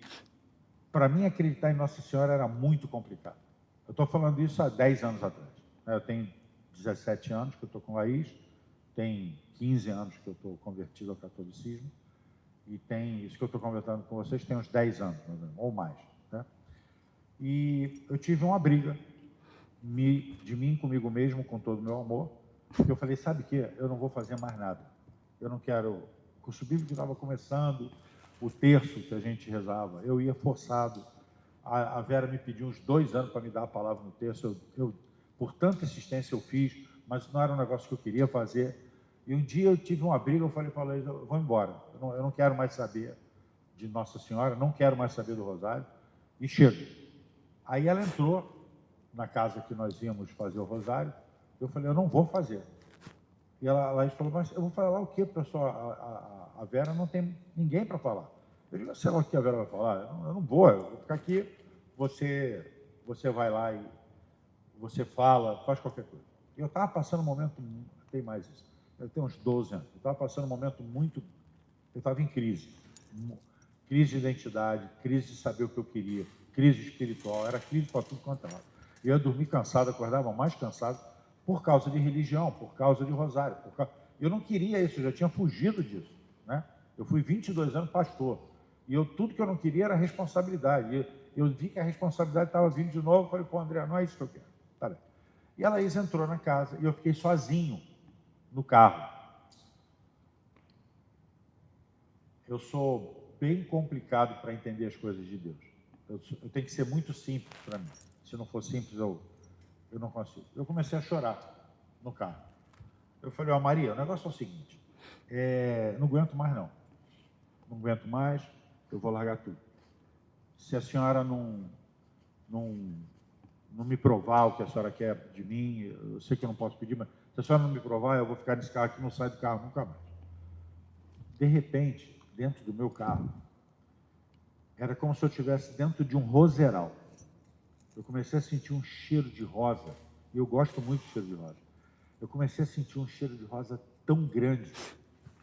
para mim acreditar em Nossa Senhora era muito complicado. Eu estou falando isso há 10 anos atrás. Eu tenho 17 anos que eu estou com a Laís, tem 15 anos que eu estou convertido ao catolicismo, e tem isso que eu estou conversando com vocês tem uns 10 anos, ou mais, né? E eu tive uma briga de mim comigo mesmo, com todo o meu amor, porque eu falei, sabe o quê? Eu não vou fazer mais nada. Eu não quero... O curso bíblico estava começando, o terço que a gente rezava, eu ia forçado. A Vera me pediu uns 2 anos para me dar a palavra no terço. Eu, por tanta insistência, eu fiz, mas não era um negócio que eu queria fazer. E um dia eu tive uma briga, eu falei para ela, eu vou embora. Eu não quero mais saber de Nossa Senhora, não quero mais saber do rosário, e chego. Aí ela entrou na casa que nós íamos fazer o rosário, eu falei, eu não vou fazer. E ela falou, mas eu vou falar o quê, pessoal? A Vera não tem ninguém para falar. Eu digo, sei lá o que a Vera vai falar, eu não vou, eu vou ficar aqui, você vai lá e você fala, faz qualquer coisa. E eu estava passando um momento, tem mais isso, eu tenho uns 12 anos, eu estava passando um momento muito, eu estava em crise de identidade, crise de saber o que eu queria, crise espiritual, era crise para tudo quanto era. E eu dormi cansado, acordava mais cansado, por causa de religião, por causa de rosário. Eu não queria isso, eu já tinha fugido disso, né? Eu fui 22 anos pastor, e tudo que eu não queria era responsabilidade. E eu vi que a responsabilidade estava vindo de novo, eu falei, pô, André, não é isso que eu quero. Tá bem. E a Laís entrou na casa, e eu fiquei sozinho no carro. Eu sou bem complicado para entender as coisas de Deus. Eu tenho que ser muito simples para mim. Se não for simples, eu não consigo. Eu comecei a chorar no carro. Eu falei, ó, Maria, o negócio é o seguinte, não aguento mais não. Não aguento mais, eu vou largar tudo. Se a senhora não me provar o que a senhora quer de mim, eu sei que eu não posso pedir, mas se a senhora não me provar, eu vou ficar nesse carro aqui, não saio do carro nunca mais. De repente, dentro do meu carro, era como se eu estivesse dentro de um roseral. Eu comecei a sentir um cheiro de rosa, e eu gosto muito de cheiro de rosa. Eu comecei a sentir um cheiro de rosa tão grande,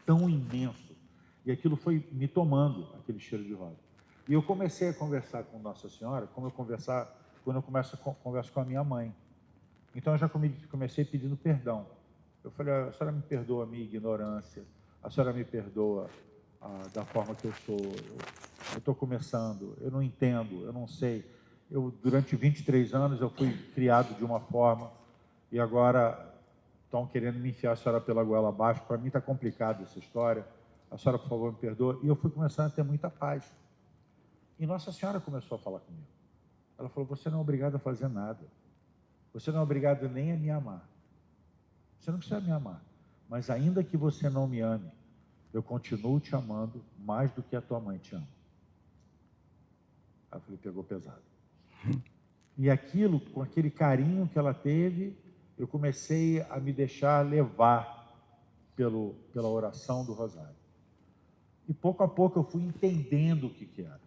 tão imenso, e aquilo foi me tomando, aquele cheiro de rosa. E eu comecei a conversar com Nossa Senhora, quando eu converso com a minha mãe. Então eu já comecei pedindo perdão. Eu falei, a senhora me perdoa a minha ignorância, a senhora me perdoa da forma que eu sou, eu estou começando, eu não entendo, eu não sei. Durante 23 anos eu fui criado de uma forma e agora estão querendo me enfiar a senhora pela goela abaixo. Para mim está complicada essa história. A senhora, por favor, me perdoa. E eu fui começando a ter muita paz. E Nossa Senhora começou a falar comigo. Ela falou, você não é obrigado a fazer nada. Você não é obrigado nem a me amar. Você não precisa me amar. Mas ainda que você não me ame, eu continuo te amando mais do que a tua mãe te ama. Aí eu falei, pegou pesado. E aquilo, com aquele carinho que ela teve, eu comecei a me deixar levar pela oração do rosário. E pouco a pouco eu fui entendendo o que era.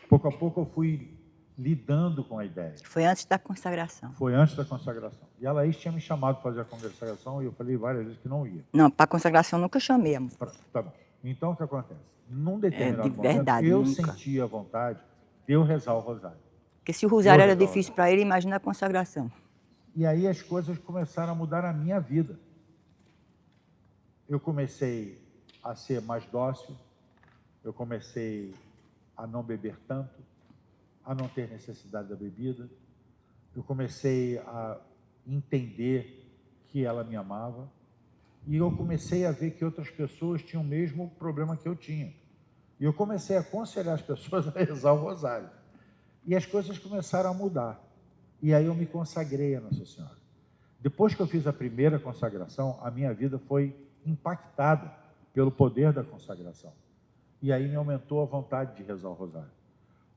Pouco a pouco eu fui lidando com a ideia. Foi antes da consagração. Foi antes da consagração. E a Laís tinha me chamado para fazer a consagração e eu falei várias vezes que não ia. Não, para a consagração nunca chamei, amor. Tá bom. Então o que acontece? Num determinado de verdade, momento, eu nunca. sentia a vontade de eu rezar o rosário. Porque se o rosário era difícil para ele, imagina a consagração. E aí as coisas começaram a mudar na minha vida. Eu comecei a ser mais dócil, eu comecei a não beber tanto, a não ter necessidade da bebida, eu comecei a entender que ela me amava e eu comecei a ver que outras pessoas tinham o mesmo problema que eu tinha. E eu comecei a aconselhar as pessoas a rezar o rosário. E as coisas começaram a mudar. E aí eu me consagrei a Nossa Senhora. Depois que eu fiz a primeira consagração, a minha vida foi impactada pelo poder da consagração. E aí me aumentou a vontade de rezar o rosário.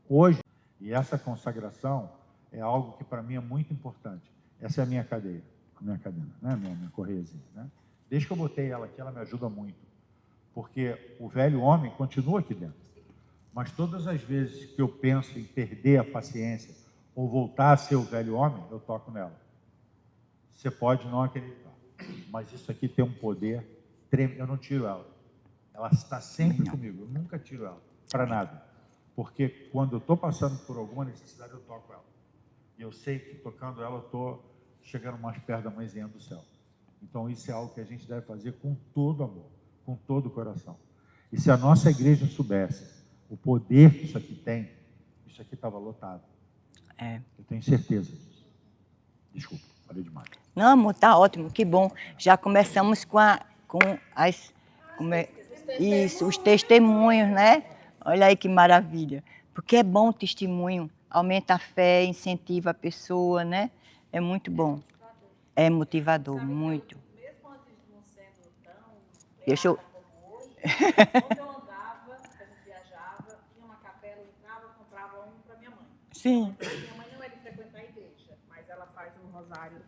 Hoje, e essa consagração é algo que para mim é muito importante. Essa é a minha cadeira, né? Minha correiazinha, né? Desde que eu botei ela aqui, ela me ajuda muito. Porque o velho homem continua aqui dentro. Mas todas as vezes que eu penso em perder a paciência ou voltar a ser o velho homem, eu toco nela. Você pode não acreditar, mas isso aqui tem um poder tremendo. Eu não tiro ela. Ela está sempre comigo. Eu nunca tiro ela, para nada. Porque quando eu estou passando por alguma necessidade, eu toco ela. E eu sei que tocando ela, eu estou chegando mais perto da mãezinha do céu. Então isso é algo que a gente deve fazer com todo amor, com todo o coração. E se a nossa igreja soubesse o poder que isso aqui tem, isso aqui estava lotado. Eu tenho certeza disso. Desculpa, falei demais. Não, amor, tá ótimo, que bom. Já começamos os testemunhos, né? Olha aí que maravilha. Porque é bom o testemunho, aumenta a fé, incentiva a pessoa, né? É muito bom. É motivador, muito. Mesmo antes de não sendo tão Deixa eu... como hoje, quando eu andava, a gente viajava, tinha uma capela, eu entrava, comprava um para minha mãe. Sim. Minha mãe não é de frequentar a igreja, mas ela faz um rosário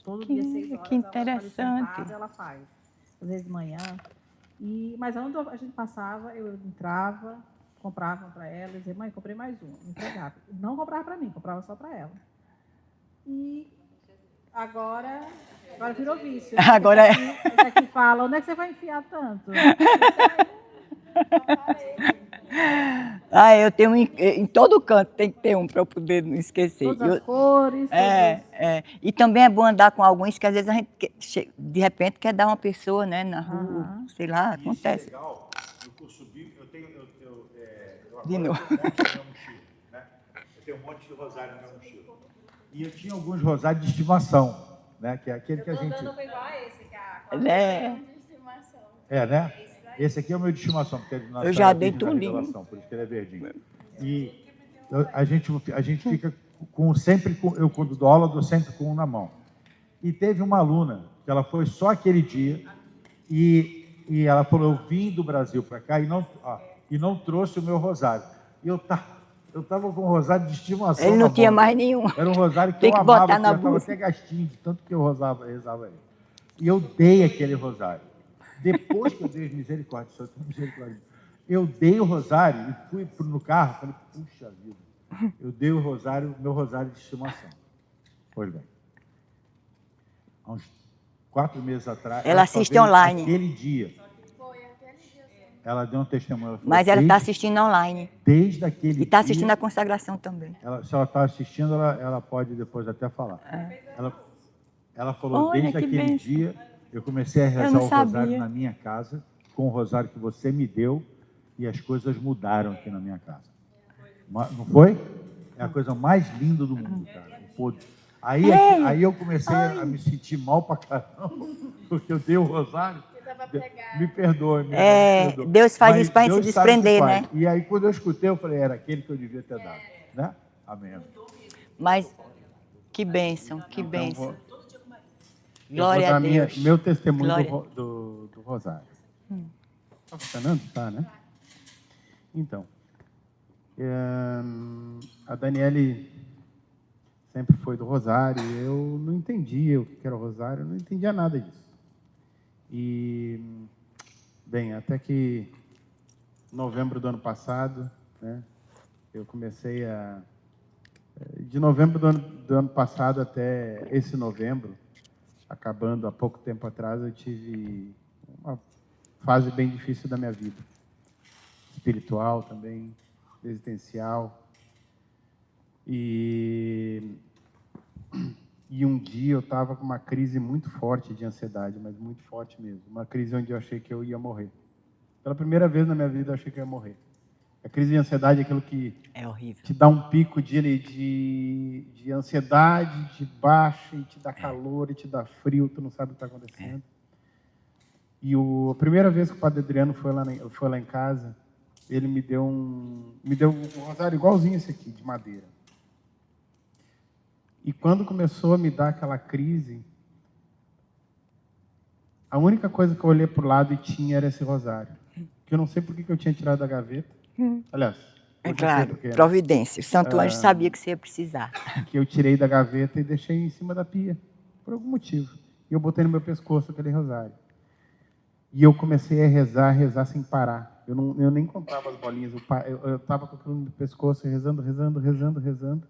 todo dia, 6 horas. Que interessante. Ela faz, às vezes de manhã. Mas onde a gente passava, eu entrava, comprava para ela, dizia, mãe, comprei mais um, entregava. Não comprava para mim, comprava só para ela. E agora virou vício. Agora é. Esse aqui fala, onde é que você vai enfiar tanto? Eu tenho em todo canto, tem que ter um para eu poder não esquecer. Todas as cores. E também é bom andar com alguns que às vezes a gente, de repente, quer dar uma pessoa, né, na rua, sei lá, acontece. Isso é legal, no curso bíblico, eu De novo. tenho um monte na minha mochila, né? Eu tenho um monte de rosário na minha mochila. E eu tinha alguns rosários de estimação, né? Que é aquele que a gente... Eu tô igual a esse, que a né? Esse aqui é o meu de estimação, porque eu já dei tudinho. Por isso que ele é verdinho. E a gente fica eu quando dou aula, dou sempre com um na mão. E teve uma aluna, que ela foi só aquele dia, e ela falou, eu vim do Brasil para cá e não trouxe o meu rosário. E eu estava com um rosário de estimação. Ele não tinha mão. mais nenhum. Era um rosário que Tem eu que amava, botar na eu estava bolsa. até gastinho de tanto que eu rezava ele. E eu dei aquele rosário. Depois que eu dei misericórdia, Senhor, misericórdia, eu dei o rosário e fui no carro, falei, puxa vida, eu dei o rosário, meu rosário de estimação. Pois bem, há uns 4 meses atrás... Ela assiste veio online. Aquele dia. Ela deu um testemunho. Ela falou, Mas ela está assistindo online. Desde aquele dia... E está assistindo a consagração também. Se ela está assistindo, ela pode depois até falar. Ela falou, Olha, desde que aquele bênção. dia, eu comecei a rezar não o rosário sabia. na minha casa, com o rosário que você me deu, e as coisas mudaram aqui na minha casa. Não foi? É a coisa mais linda do mundo, cara. Aí eu comecei a me sentir mal pra caramba, porque eu dei o rosário. Me perdoe. Me perdoe. Deus faz Mas isso para a gente se Deus sabe o que desprender, faz. né? E aí, quando eu escutei, eu falei, era aquele que eu devia ter dado. Né? Amém. Mas que bênção, que Então, bênção. eu vou Glória a dar Deus. meu testemunho Glória. do rosário. Está funcionando? Tá, né? Então, a Daniele sempre foi do rosário, eu não entendia o que era o rosário, eu não entendia nada disso. E, bem, até que em novembro do ano passado, né, eu comecei de novembro do ano passado até esse novembro, acabando há pouco tempo atrás, eu tive uma fase bem difícil da minha vida. Espiritual também, existencial. E um dia eu estava com uma crise muito forte de ansiedade, mas muito forte mesmo. Uma crise onde eu achei que eu ia morrer. Pela primeira vez na minha vida eu achei que eu ia morrer. A crise de ansiedade é aquilo que É horrível. te dá um pico de ansiedade, te baixa e te dá calor e te dá frio, tu não sabe o que está acontecendo. E a primeira vez que o Padre Adriano foi lá em casa, ele me deu um rosário igualzinho esse aqui, de madeira. E quando começou a me dar aquela crise, a única coisa que eu olhei para o lado e tinha era esse rosário. Que eu não sei por que eu tinha tirado da gaveta. Aliás, É hoje eu sei claro, porque, né? providência. O Santo Anjo sabia que você ia precisar. Que eu tirei da gaveta e deixei em cima da pia, por algum motivo. E eu botei no meu pescoço aquele rosário. E eu comecei a rezar sem parar. Eu nem contava as bolinhas. Eu estava com aquilo no meu pescoço, rezando.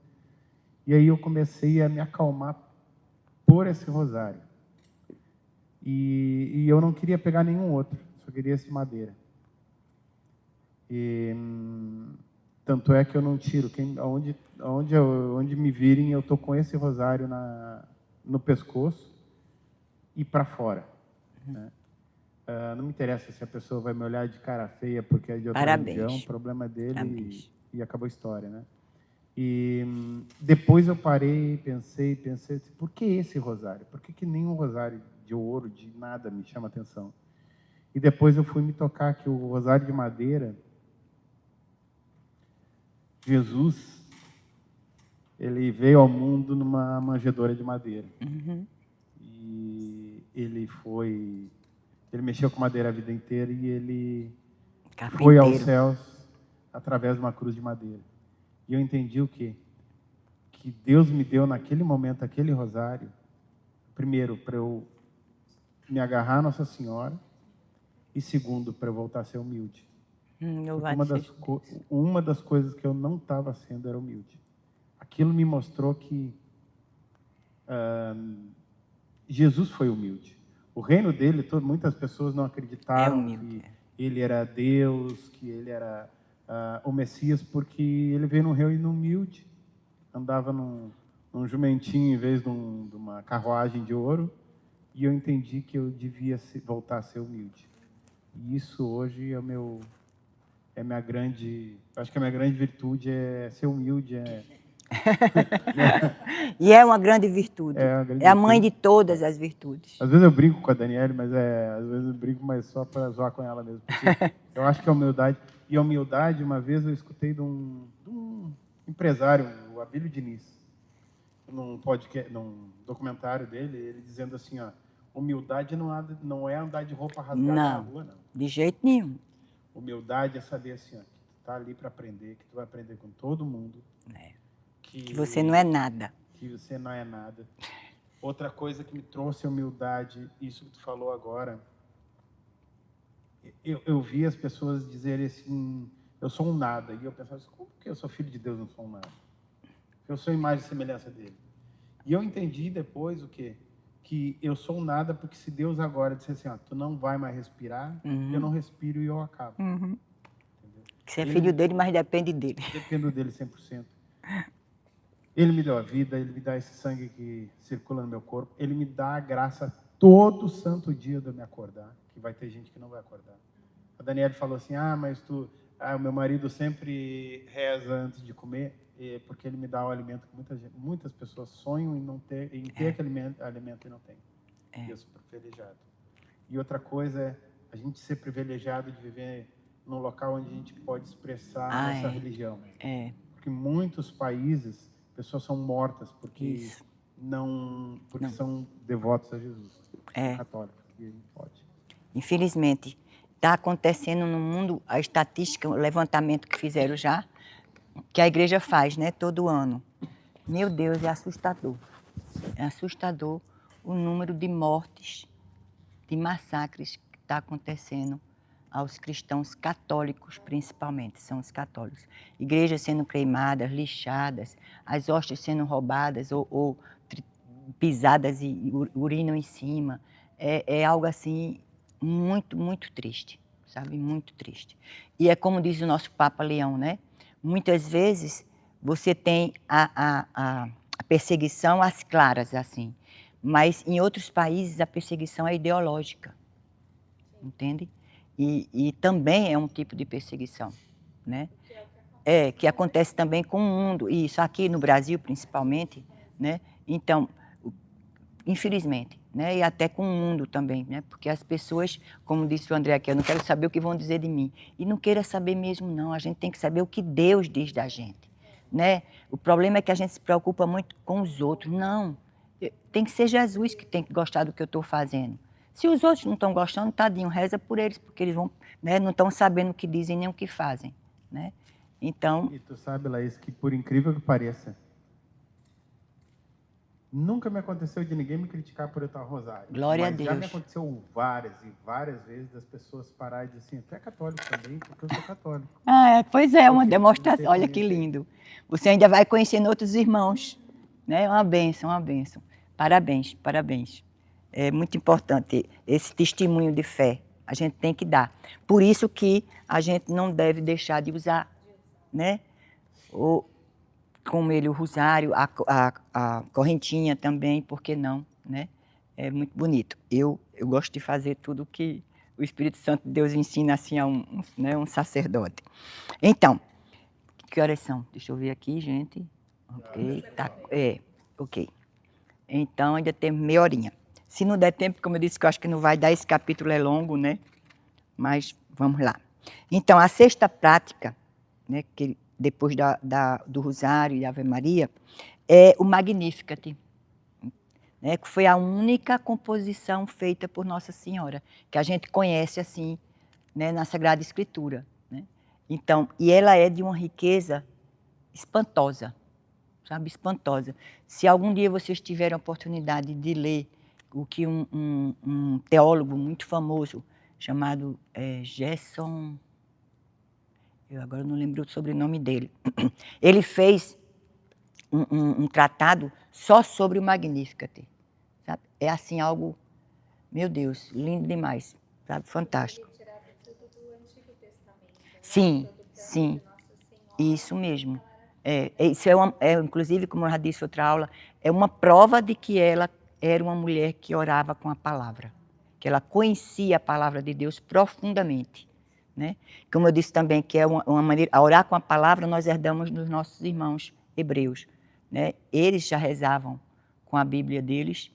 E aí eu comecei a me acalmar por esse rosário. E eu não queria pegar nenhum outro, só queria esse de madeira. Tanto é que eu não tiro. Onde me virem, eu estou com esse rosário no pescoço e para fora. Né? Não me interessa se a pessoa vai me olhar de cara feia porque é de outra religião, o problema é dele e acabou a história. Né? E depois eu parei, pensei, por que esse rosário? Por que nenhum rosário de ouro, de nada me chama atenção? E depois eu fui me tocar que o rosário de madeira, Jesus, ele veio ao mundo numa manjedoura de madeira. E ele mexeu com madeira a vida inteira e ele foi aos céus através de uma cruz de madeira. E eu entendi o quê? Que Deus me deu naquele momento aquele rosário, primeiro, para eu me agarrar a Nossa Senhora, e segundo, para eu voltar a ser humilde. Uma das coisas que eu não estava sendo era humilde. Aquilo me mostrou que Jesus foi humilde. O reino dele, muitas pessoas não acreditavam que ele era Deus, que ele era o Messias, porque ele veio num reino humilde, andava num jumentinho em vez de uma carruagem de ouro, e eu entendi que eu devia voltar a ser humilde. E isso hoje acho que a minha grande virtude é ser humilde. E é uma grande virtude. É a mãe de todas as virtudes. Às vezes eu brinco com a Daniele, mas às vezes eu brinco, mas só para zoar com ela mesmo. Eu acho que é humildade. E a humildade, uma vez eu escutei de um empresário, o Abílio Diniz. num podcast, num documentário dele, ele dizendo assim, ó, humildade não é andar de roupa rasgada na Não, rua, não. de jeito nenhum. Humildade é saber assim, ó, que tu tá ali para aprender, que tu vai aprender com todo mundo. Que você não é nada. Que você não é nada. Outra coisa que me trouxe humildade, isso que tu falou agora, eu vi as pessoas dizerem assim, eu sou um nada. E eu pensava assim, como que eu sou filho de Deus e não sou um nada? Eu sou imagem e semelhança dele. E eu entendi depois o quê? Que eu sou um nada porque se Deus agora disser assim, ó, tu não vai mais respirar, eu não respiro e eu acabo. Você é filho dele, mas depende dele. Dependo dele 100%. Ele me deu a vida, ele me dá esse sangue que circula no meu corpo, ele me dá a graça todo santo dia de eu me acordar, que vai ter gente que não vai acordar. A Daniela falou assim, mas o meu marido sempre reza antes de comer, porque ele me dá o alimento que muitas pessoas sonham em ter aquele alimento e não tem. E eu sou privilegiado. E outra coisa é a gente ser privilegiado de viver num local onde a gente pode expressar a nossa religião. Porque em muitos países, pessoas são mortas porque não são devotos a Jesus. São católicos. E não pode. Infelizmente, está acontecendo no mundo a estatística, o levantamento que fizeram já, que a igreja faz, né, todo ano. Meu Deus, é assustador. É assustador o número de mortes, de massacres que está acontecendo aos cristãos católicos, principalmente, são os católicos. Igrejas sendo queimadas, lixadas, as hóstias sendo roubadas ou pisadas e urinam em cima. É algo assim muito, muito triste, sabe? Muito triste. E é como diz o nosso Papa Leão, né? Muitas vezes você tem a perseguição às claras, assim, mas em outros países a perseguição é ideológica, entende? E também é um tipo de perseguição, né? Que acontece também com o mundo, e isso aqui no Brasil principalmente, né? Então, infelizmente, né? E até com o mundo também, né? Porque as pessoas, como disse o André aqui, eu não quero saber o que vão dizer de mim. E não queira saber mesmo, não. A gente tem que saber o que Deus diz da gente, né? O problema é que a gente se preocupa muito com os outros. Não, tem que ser Jesus que tem que gostar do que eu estou fazendo. Se os outros não estão gostando, tadinho, reza por eles, porque eles vão, né, não estão sabendo o que dizem nem o que fazem, né? Então... E tu sabe, Laís, que por incrível que pareça, nunca me aconteceu de ninguém me criticar por eu estar rosário. Glória a Deus. Já me aconteceu várias e várias vezes das pessoas pararem e dizer assim, tu é católico também? Porque eu sou católico. Pois é, uma demonstração. Olha que lindo. Você ainda vai conhecendo outros irmãos, né? Uma bênção, uma bênção. Parabéns, parabéns. É muito importante esse testemunho de fé. A gente tem que dar. Por isso que a gente não deve deixar de usar, né? Como ele, o rosário, a correntinha também, por que não, né? É muito bonito. Eu gosto de fazer tudo que o Espírito Santo de Deus ensina assim a um sacerdote. Então, que horas são? Deixa eu ver aqui, gente. Ok, tá. Ok. Então, ainda tem meia horinha. Se não der tempo, como eu disse, que eu acho que não vai dar, esse capítulo é longo, né? Mas vamos lá. Então, a sexta prática, né, que depois do Rosário e Ave Maria, é o Magnificat, né, que foi a única composição feita por Nossa Senhora, que a gente conhece assim, né, na Sagrada Escritura, né? Então, e ela é de uma riqueza espantosa, sabe, espantosa. Se algum dia vocês tiverem a oportunidade de ler o que um teólogo muito famoso chamado Gerson, eu agora não lembro o sobrenome dele, ele fez um tratado só sobre o Magnificat, sabe? É assim algo, meu Deus, lindo demais, sabe? Fantástico. Ele tirava tudo do Antigo Testamento, né? Sim, sim, isso mesmo. Isso inclusive, como eu já disse em outra aula, é uma prova de que ela era uma mulher que orava com a palavra, que ela conhecia a palavra de Deus profundamente, né? Como eu disse também, que é uma maneira, a orar com a palavra nós herdamos dos nossos irmãos hebreus, né? Eles já rezavam com a Bíblia deles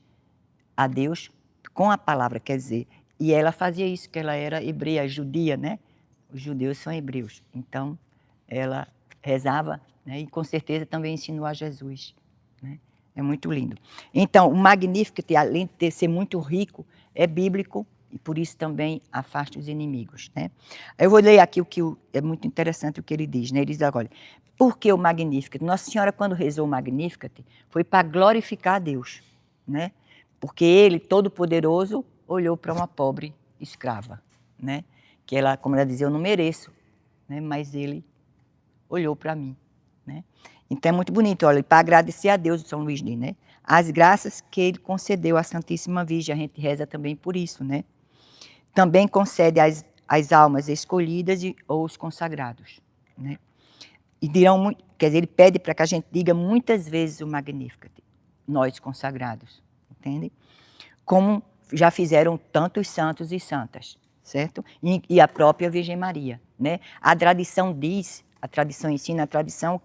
a Deus com a palavra, quer dizer, e ela fazia isso, que ela era hebreia, judia, né? Os judeus são hebreus, então ela rezava, né? E com certeza também ensinou a Jesus, né? É muito lindo. Então, o Magnificat, além de ser muito rico, é bíblico e por isso também afasta os inimigos, né? Eu vou ler aqui é muito interessante o que ele diz, né? Ele diz agora, por que o Magnificat? Nossa Senhora, quando rezou o Magnificat, foi para glorificar a Deus, né? Porque ele, todo-poderoso, olhou para uma pobre escrava, né? Que ela, como ela dizia, eu não mereço, né? Mas ele olhou para mim, né? Então é muito bonito, olha, para agradecer a Deus, o São Luís diz, né? As graças que ele concedeu à Santíssima Virgem, a gente reza também por isso, né? Também concede às almas escolhidas ou os consagrados, né? E dirão, quer dizer, ele pede para que a gente diga muitas vezes o Magnificat, nós consagrados, entende? Como já fizeram tantos santos e santas, certo? E a própria Virgem Maria, né? A tradição diz, a tradição ensina, a tradição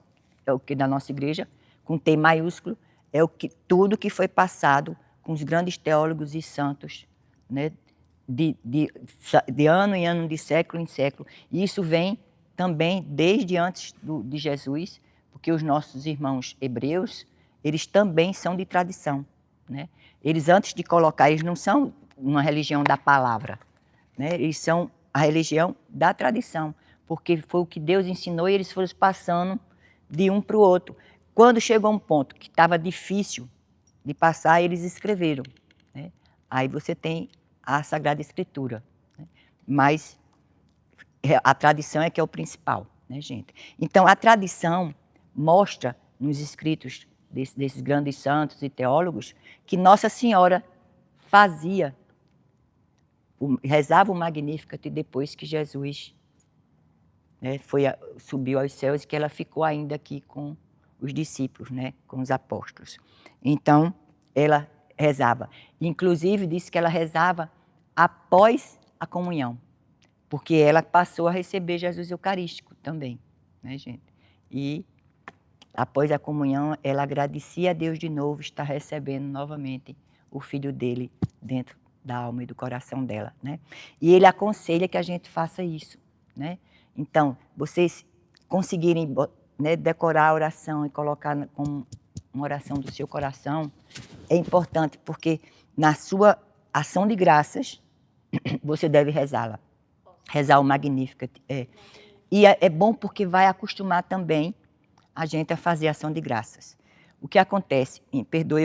é o que da nossa igreja, com T maiúsculo, é tudo que foi passado com os grandes teólogos e santos, né? De ano em ano, de século em século. E isso vem também desde antes de Jesus, porque os nossos irmãos hebreus, eles também são de tradição, né? Eles, antes de colocar, eles não são uma religião da palavra, né? Eles são a religião da tradição, porque foi o que Deus ensinou e eles foram passando de um para o outro. Quando chegou um ponto que estava difícil de passar, eles escreveram, né? Aí você tem a Sagrada Escritura, né? Mas a tradição é que é o principal, né, gente? Então, a tradição mostra nos escritos desses grandes santos e teólogos que Nossa Senhora rezava o Magnificat depois que Jesus, né, subiu aos céus e que ela ficou ainda aqui com os discípulos, né, com os apóstolos. Então, ela rezava. Inclusive, disse que ela rezava após a comunhão, porque ela passou a receber Jesus Eucarístico também, né, gente? E após a comunhão, ela agradecia a Deus de novo, estar recebendo novamente o Filho dele dentro da alma e do coração dela, né? E ele aconselha que a gente faça isso, né? Então, vocês conseguirem, né, decorar a oração e colocar como uma oração do seu coração, é importante, porque na sua ação de graças, você deve rezá-la. Rezar o Magnificat. E é bom porque vai acostumar também a gente a fazer ação de graças. O que acontece, perdoe,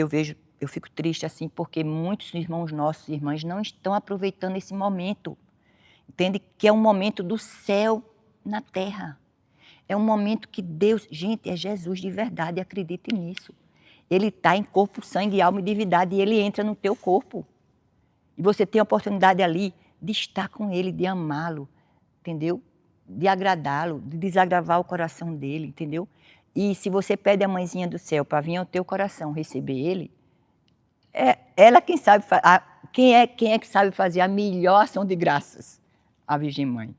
eu fico triste assim, porque muitos irmãos nossos e irmãs não estão aproveitando esse momento. Entende? Que é um momento do céu na terra. É um momento que Deus, gente, é Jesus de verdade, acredite nisso. Ele está em corpo, sangue, alma e divindade, e ele entra no teu corpo. E você tem a oportunidade ali de estar com ele, de amá-lo, entendeu? De agradá-lo, de desagravar o coração dele, entendeu? E se você pede a mãezinha do céu para vir ao teu coração receber ele, é ela quem sabe, quem é que sabe fazer a melhor ação de graças? A Virgem Mãe,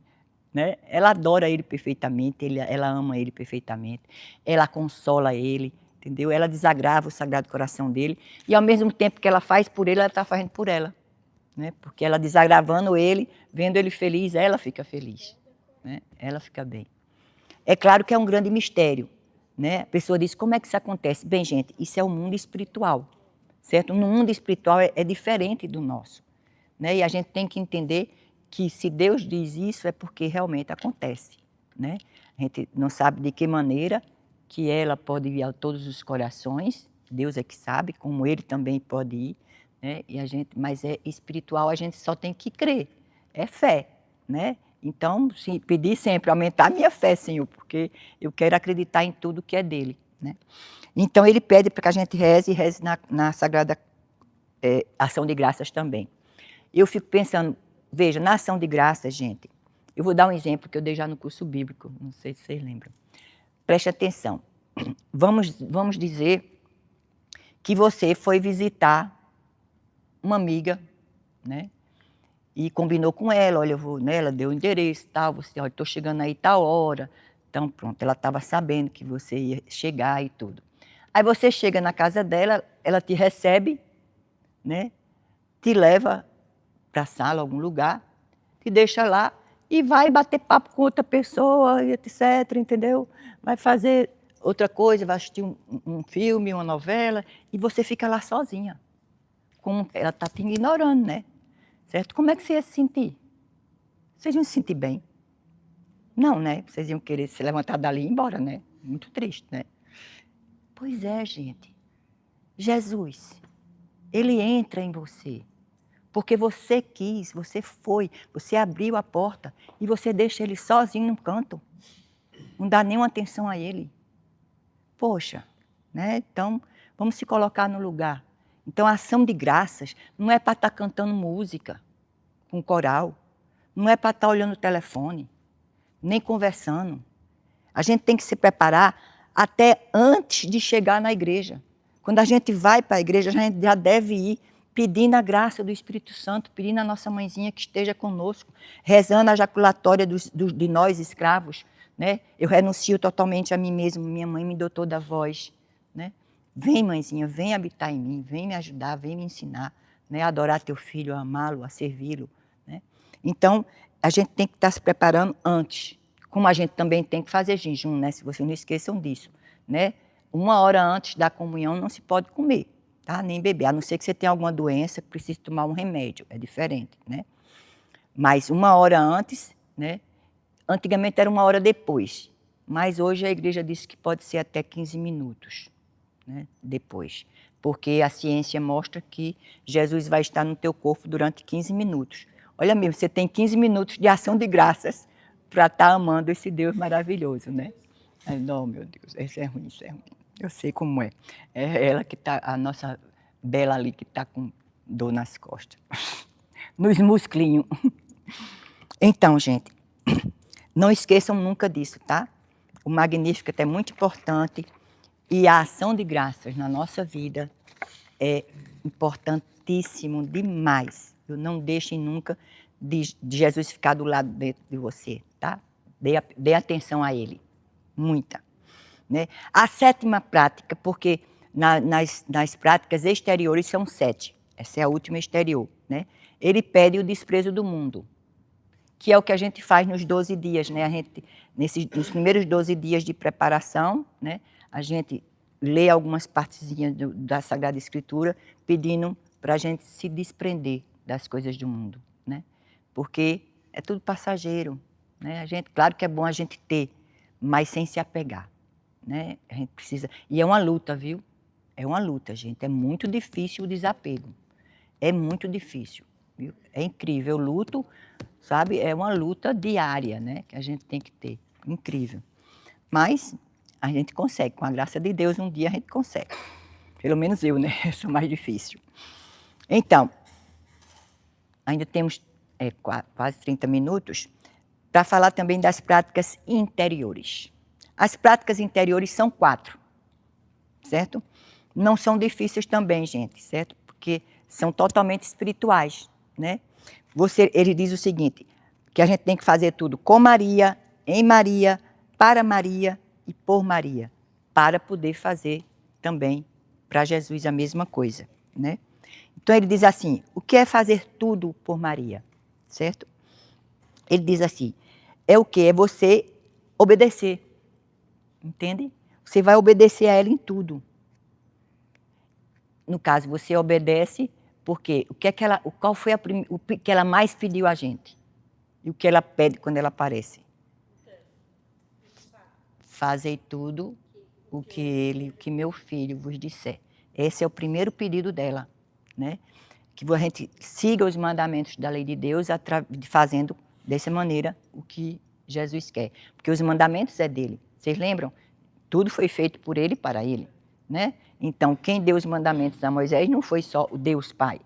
né? Ela adora ele perfeitamente, ela ama ele perfeitamente, ela consola ele, entendeu? Ela desagrava o Sagrado Coração dele e ao mesmo tempo que ela faz por ele, ela está fazendo por ela, né? Porque ela desagravando ele, vendo ele feliz, ela fica feliz, né? Ela fica bem. É claro que é um grande mistério, né? A pessoa diz, como é que isso acontece? Bem, gente, isso é o mundo espiritual, certo? No mundo espiritual é diferente do nosso, né? E a gente tem que entender que se Deus diz isso é porque realmente acontece, né? A gente não sabe de que maneira que ela pode ir a todos os corações, Deus é que sabe, como ele também pode ir, né? Mas é espiritual, a gente só tem que crer, é fé, né? Então, sim, pedir sempre, aumentar a minha fé, Senhor, porque eu quero acreditar em tudo que é dele, né? Então, ele pede para que a gente reze e reze na Sagrada Ação de Graças também. Eu fico pensando, veja, na Ação de Graças, gente, eu vou dar um exemplo que eu dei já no curso bíblico, não sei se vocês lembram. Preste atenção. Vamos dizer que você foi visitar uma amiga, né? E combinou com ela, olha, eu vou, né? Ela deu o endereço e tal, você, olha, estou chegando aí tal hora. Então, pronto, ela estava sabendo que você ia chegar e tudo. Aí você chega na casa dela, ela te recebe, né? Te leva para a sala, algum lugar, te deixa lá e vai bater papo com outra pessoa, etc., entendeu? Vai fazer outra coisa, vai assistir um filme, uma novela, e você fica lá sozinha. Como ela está te ignorando, né? Certo? Como é que você ia se sentir? Vocês iam se sentir bem? Não, né? Vocês iam querer se levantar dali e ir embora, né? Muito triste, né? Pois é, gente. Jesus, ele entra em você. Porque você quis, você foi, você abriu a porta e você deixa ele sozinho num canto. Não dá nenhuma atenção a ele. Poxa, né? Então, vamos se colocar no lugar. Então, a ação de graças não é para estar cantando música com coral, não é para estar olhando o telefone, nem conversando. A gente tem que se preparar até antes de chegar na igreja. Quando a gente vai para a igreja, a gente já deve ir pedindo a graça do Espírito Santo, pedindo a nossa mãezinha que esteja conosco, rezando a jaculatória de nós escravos, né? Eu renuncio totalmente a mim mesmo, minha mãe me deu toda a voz, né? Vem, mãezinha, vem habitar em mim, vem me ajudar, vem me ensinar, né? A adorar teu filho, a amá-lo, a servi-lo, né? Então, a gente tem que estar se preparando antes, como a gente também tem que fazer jejum, né? Se vocês não esqueçam disso, né? 1 hora antes da comunhão não se pode comer, tá? Nem beber, a não ser que você tenha alguma doença que precise tomar um remédio, é diferente, né? Mas 1 hora antes, né? Antigamente era 1 hora depois, mas hoje a igreja diz que pode ser até 15 minutos, né? Depois, porque a ciência mostra que Jesus vai estar no teu corpo durante 15 minutos. Olha mesmo, você tem 15 minutos de ação de graças para estar amando esse Deus maravilhoso, né? Ai, não, meu Deus, isso é ruim, isso é ruim. Eu sei como é. É ela que está, a nossa Bela ali, que está com dor nas costas, nos musclinhos. Então, gente, não esqueçam nunca disso, tá? O Magnificat é muito importante e a ação de graças na nossa vida é importantíssimo demais. Não deixem nunca de Jesus ficar do lado de você, tá? Dê atenção a ele, muita. Né? A 7ª prática, porque nas práticas exteriores são 7, essa é a última exterior, né? Ele pede o desprezo do mundo, que é o que a gente faz nos 12 dias, né? A gente, nos primeiros 12 dias de preparação, né? A gente lê algumas partezinhas da Sagrada Escritura pedindo para a gente se desprender das coisas do mundo, né? Porque é tudo passageiro, né? A gente, claro que é bom a gente ter, mas sem se apegar, né? A gente precisa, e é uma luta, viu? É uma luta, gente, é muito difícil o desapego, é muito difícil, viu? É incrível, eu luto, sabe? É uma luta diária, né? Que a gente tem que ter, incrível. Mas a gente consegue, com a graça de Deus, um dia a gente consegue. Pelo menos eu, né? Eu sou mais difícil. Então, ainda temos quase 30 minutos para falar também das práticas interiores. As práticas interiores são 4, certo? Não são difíceis também, gente, certo? Porque são totalmente espirituais, né? Ele diz o seguinte, que a gente tem que fazer tudo com Maria, em Maria, para Maria e por Maria, para poder fazer também para Jesus a mesma coisa, né? Então ele diz assim, o que é fazer tudo por Maria, certo? Ele diz assim, é o que? É você obedecer, entende? Você vai obedecer a ela em tudo. No caso, você obedece porque qual foi o que ela mais pediu a gente? E o que ela pede quando ela aparece? Fazei tudo o que meu filho vos disser. Esse é o primeiro pedido dela, né? Que a gente siga os mandamentos da lei de Deus, fazendo dessa maneira o que Jesus quer. Porque os mandamentos é dele. Vocês lembram? Tudo foi feito por ele e para ele, né? Então, quem deu os mandamentos a Moisés não foi só o Deus Pai,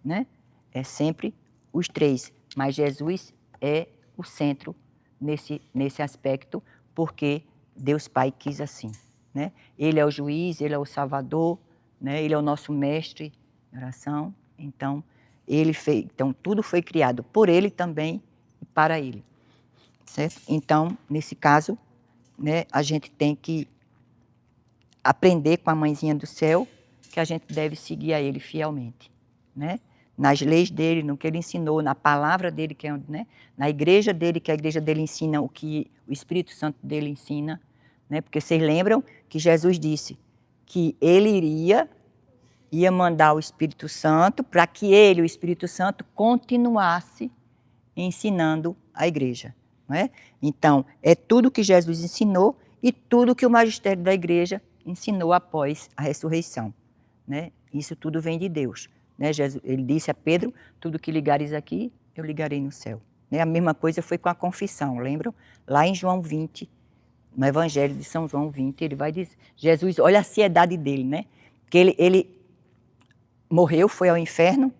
né? É sempre os 3. Mas Jesus é o centro nesse aspecto, porque Deus Pai quis assim, né? Ele é o juiz, ele é o salvador, né? Ele é o nosso mestre de oração. Então, então, tudo foi criado por ele também e para ele, certo? Então, nesse caso, né, a gente tem que aprender com a mãezinha do céu que a gente deve seguir a ele fielmente, né? Nas leis dele, no que ele ensinou, na palavra dele, né? Na igreja dele, que a igreja dele ensina o que o Espírito Santo dele ensina, né? Porque vocês lembram que Jesus disse que ele ia mandar o Espírito Santo para que ele, o Espírito Santo, continuasse ensinando a igreja, não é? Então, é tudo que Jesus ensinou e tudo que o magistério da igreja ensinou após a ressurreição, né? Isso tudo vem de Deus, né? Jesus, ele disse a Pedro, tudo que ligares aqui, eu ligarei no céu. Né? A mesma coisa foi com a confissão, lembram? Lá em João 20, no Evangelho de São João 20, ele vai dizer, Jesus, olha a ansiedade dele, né? Que ele morreu, foi ao inferno,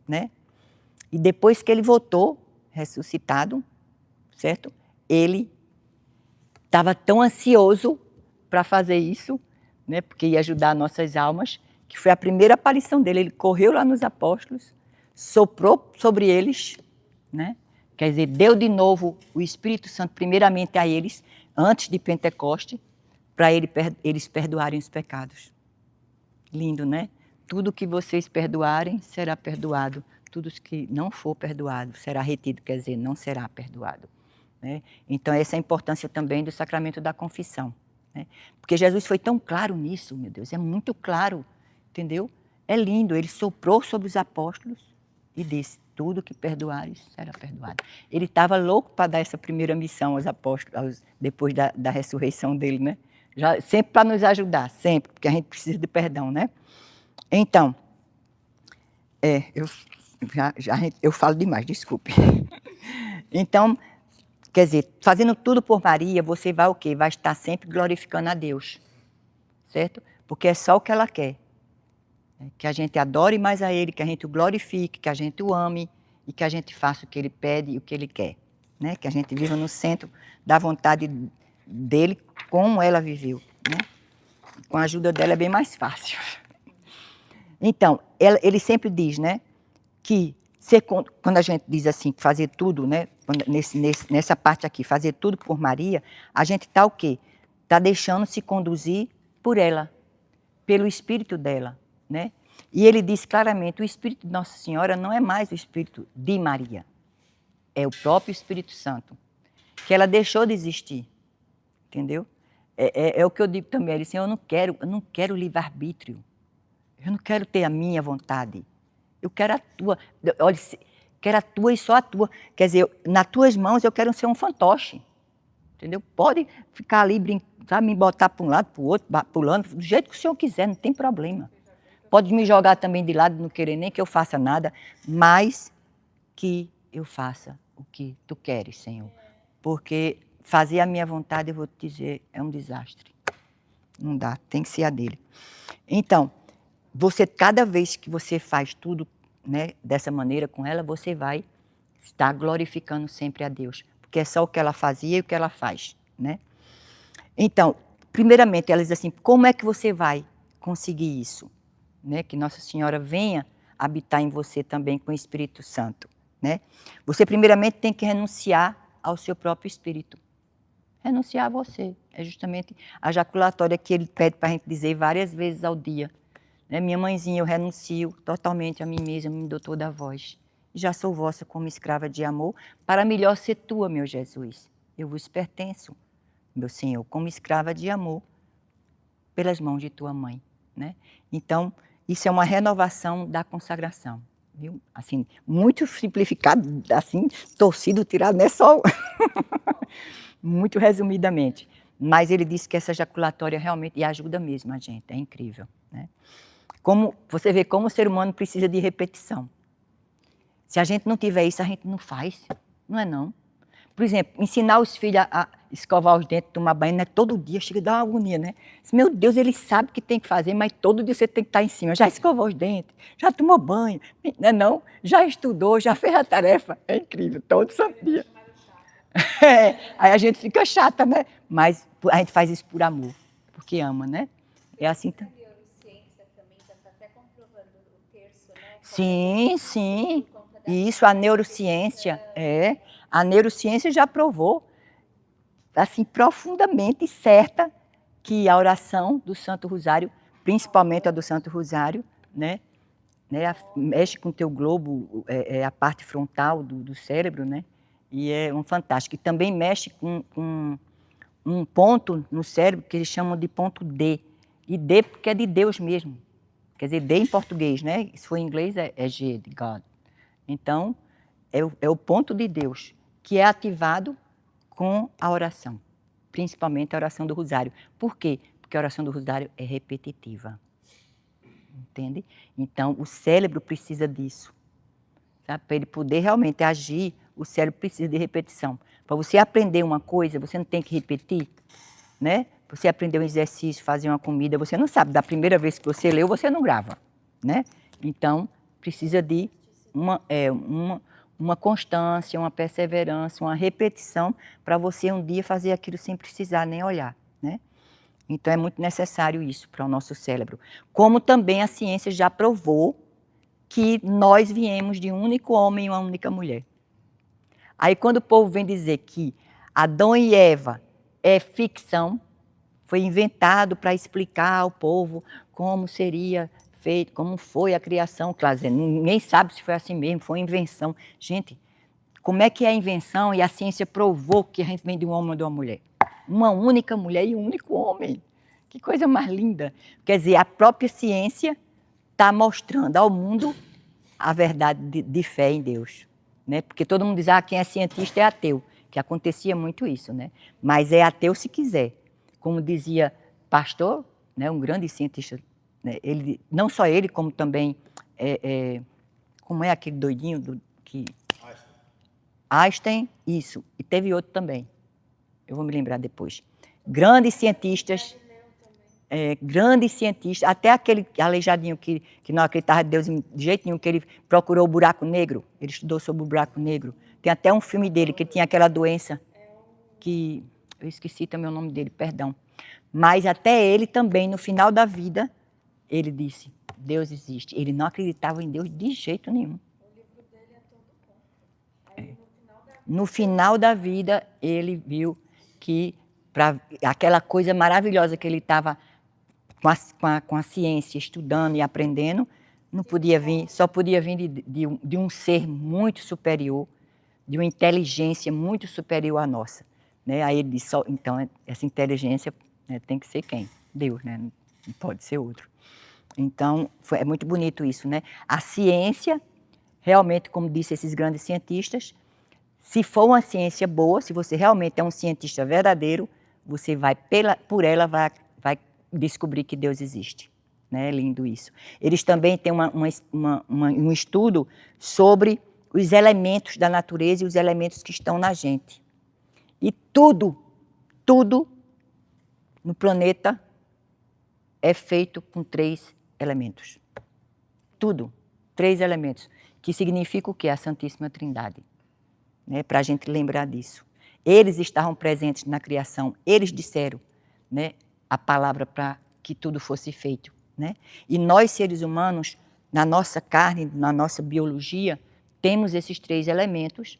né? E depois que ele voltou, ressuscitado, certo? Ele estava tão ansioso para fazer isso, né? Porque ia ajudar nossas almas, que foi a primeira aparição dele. Ele correu lá nos apóstolos, soprou sobre eles, né? Quer dizer, deu de novo o Espírito Santo primeiramente a eles, antes de Pentecoste, para eles perdoarem os pecados. Lindo, né? Tudo que vocês perdoarem será perdoado. Tudo que não for perdoado será retido, quer dizer, não será perdoado. Né? Então, essa é a importância também do sacramento da confissão. Né? Porque Jesus foi tão claro nisso, meu Deus, é muito claro, entendeu? É lindo, ele soprou sobre os apóstolos e disse, tudo que perdoares será perdoado. Ele estava louco para dar essa primeira missão aos apóstolos, depois da ressurreição dele, né? Sempre para nos ajudar, sempre, porque a gente precisa de perdão, né? Então, eu falo demais, desculpe. Então, quer dizer, fazendo tudo por Maria, você vai o quê? Vai estar sempre glorificando a Deus, certo? Porque é só o que ela quer. Que a gente adore mais a Ele, que a gente o glorifique, que a gente o ame e que a gente faça o que Ele pede e o que Ele quer. Né? Que a gente viva no centro da vontade dEle, como ela viveu. Né? Com a ajuda dela é bem mais fácil. Então, ele sempre diz, né, que quando a gente diz assim, fazer tudo, né, nessa parte aqui, fazer tudo por Maria, a gente está o quê? Está deixando-se conduzir por ela, pelo Espírito dela, né? E ele diz claramente, o Espírito de Nossa Senhora não é mais o Espírito de Maria, é o próprio Espírito Santo, que ela deixou de existir, entendeu? É o que eu digo também, ele disse, eu não quero livre-arbítrio, eu não quero ter a minha vontade, eu quero a tua, olha, quero a tua e só a tua, quer dizer, nas tuas mãos eu quero ser um fantoche, entendeu? Pode ficar ali, sabe, me botar para um lado, para o outro, pulando, do jeito que o senhor quiser, não tem problema. Pode me jogar também de lado, não querer nem que eu faça nada, mas que eu faça o que tu queres, Senhor. Porque fazer a minha vontade, eu vou te dizer, é um desastre. Não dá, tem que ser a dele. Então, cada vez que você faz tudo, né, dessa maneira com ela, você vai estar glorificando sempre a Deus. Porque é só o que ela fazia e o que ela faz, né? Então, primeiramente, ela diz assim, como é que você vai conseguir isso? Né? Que Nossa Senhora venha habitar em você também com o Espírito Santo, né? Você primeiramente tem que renunciar ao seu próprio espírito. Renunciar a você. É justamente a jaculatória que ele pede para a gente dizer várias vezes ao dia. Né? Minha mãezinha, eu renuncio totalmente a mim mesma, me dou toda a voz. Já sou vossa como escrava de amor, para melhor ser tua, meu Jesus. Eu vos pertenço, meu Senhor, como escrava de amor, pelas mãos de tua mãe. Né? Então, isso é uma renovação da consagração. Viu? Assim, muito simplificado, assim, torcido, tirado, não é só... muito resumidamente. Mas ele disse que essa ejaculatória realmente ajuda mesmo a gente, é incrível. Né? Como, você vê como o ser humano precisa de repetição. Se a gente não tiver isso, a gente não faz, não é não? Por exemplo, ensinar os filhos a escovar os dentes, tomar banho, não é todo dia, chega a dar uma agonia, né? Meu Deus, ele sabe o que tem que fazer, mas todo dia você tem que estar em cima. Já escovou os dentes, já tomou banho, não é não? Já estudou, já fez a tarefa. É incrível, todo santo dia. Aí a gente fica chata, né? Mas a gente faz isso por amor, porque ama, né? É assim. A neurociência também está até comprovando o terço, né? Sim, sim. Isso, a neurociência, a neurociência já provou, assim, profundamente certa, que a oração do Santo Rosário, principalmente a do Santo Rosário, né? Mexe com o teu globo, a parte frontal do cérebro, né? E é um fantástico. E também mexe com um ponto no cérebro que eles chamam de ponto D. E D porque é de Deus mesmo. Quer dizer, D em português, né? Se for em inglês é G, de God. Então, é o ponto de Deus, que é ativado com a oração. Principalmente a oração do rosário. Por quê? Porque a oração do rosário é repetitiva. Entende? Então, o cérebro precisa disso. Sabe? Para ele poder realmente agir, o cérebro precisa de repetição. Para você aprender uma coisa, você não tem que repetir, né? Você aprender um exercício, fazer uma comida, você não sabe. Da primeira vez que você leu, você não grava, né? Então, precisa de uma constância, uma perseverança, uma repetição para você um dia fazer aquilo sem precisar nem olhar, né? Então, é muito necessário isso para o nosso cérebro. Como também a ciência já provou que nós viemos de um único homem e uma única mulher. Aí, quando o povo vem dizer que Adão e Eva é ficção, foi inventado para explicar ao povo como seria feito, como foi a criação. Claro, ninguém sabe se foi assim mesmo, foi invenção. Gente, como é que é a invenção e a ciência provou que a gente vem de um homem ou de uma mulher? Uma única mulher e um único homem. Que coisa mais linda. Quer dizer, a própria ciência está mostrando ao mundo a verdade de fé em Deus. Né? Porque todo mundo diz, quem é cientista é ateu, que acontecia muito isso, né? Mas é ateu se quiser. Como dizia Pastor, né, um grande cientista, né, ele, não só ele, como também, como é aquele doidinho que... Einstein, isso, e teve outro também, eu vou me lembrar depois. Grandes cientistas, até aquele aleijadinho que não acreditava em Deus de jeito nenhum, que ele procurou o buraco negro, ele estudou sobre o buraco negro. Tem até um filme dele que tinha aquela doença que... Eu esqueci também o nome dele, perdão. Mas até ele também, no final da vida, ele disse, Deus existe. Ele não acreditava em Deus de jeito nenhum. O livro dele é todo bom. Aí, no final da vida, ele viu que aquela coisa maravilhosa que ele estava com a ciência, estudando e aprendendo, não podia vir, só podia vir de um ser muito superior, de uma inteligência muito superior à nossa. Né? Aí ele disse, então, essa inteligência, né, tem que ser quem? Deus, né? Não pode ser outro. Então, é muito bonito isso, né? A ciência, realmente, como disse esses grandes cientistas, se for uma ciência boa, se você realmente é um cientista verdadeiro, você vai, por ela, vai descobrir que Deus existe. Né? É lindo isso. Eles também têm um estudo sobre os elementos da natureza e os elementos que estão na gente. E tudo no planeta é feito com 3 elementos. Tudo, 3 elementos. Que significa o quê? A Santíssima Trindade. Né? Para a gente lembrar disso. Eles estavam presentes na criação, eles disseram, né, a palavra para que tudo fosse feito. Né? E nós, seres humanos, na nossa carne, na nossa biologia, temos esses 3 elementos,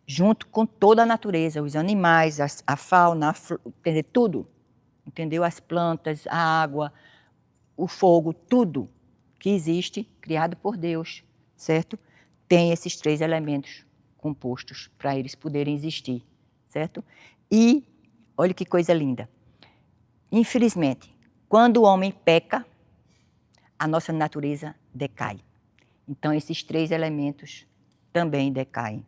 junto com toda a natureza, os animais, a fauna, tudo, entendeu? As plantas, a água, o fogo, tudo que existe, criado por Deus, certo? Tem esses 3 elementos compostos para eles poderem existir, certo? E, olha que coisa linda, infelizmente, quando o homem peca, a nossa natureza decai. Então, esses 3 elementos também decaem.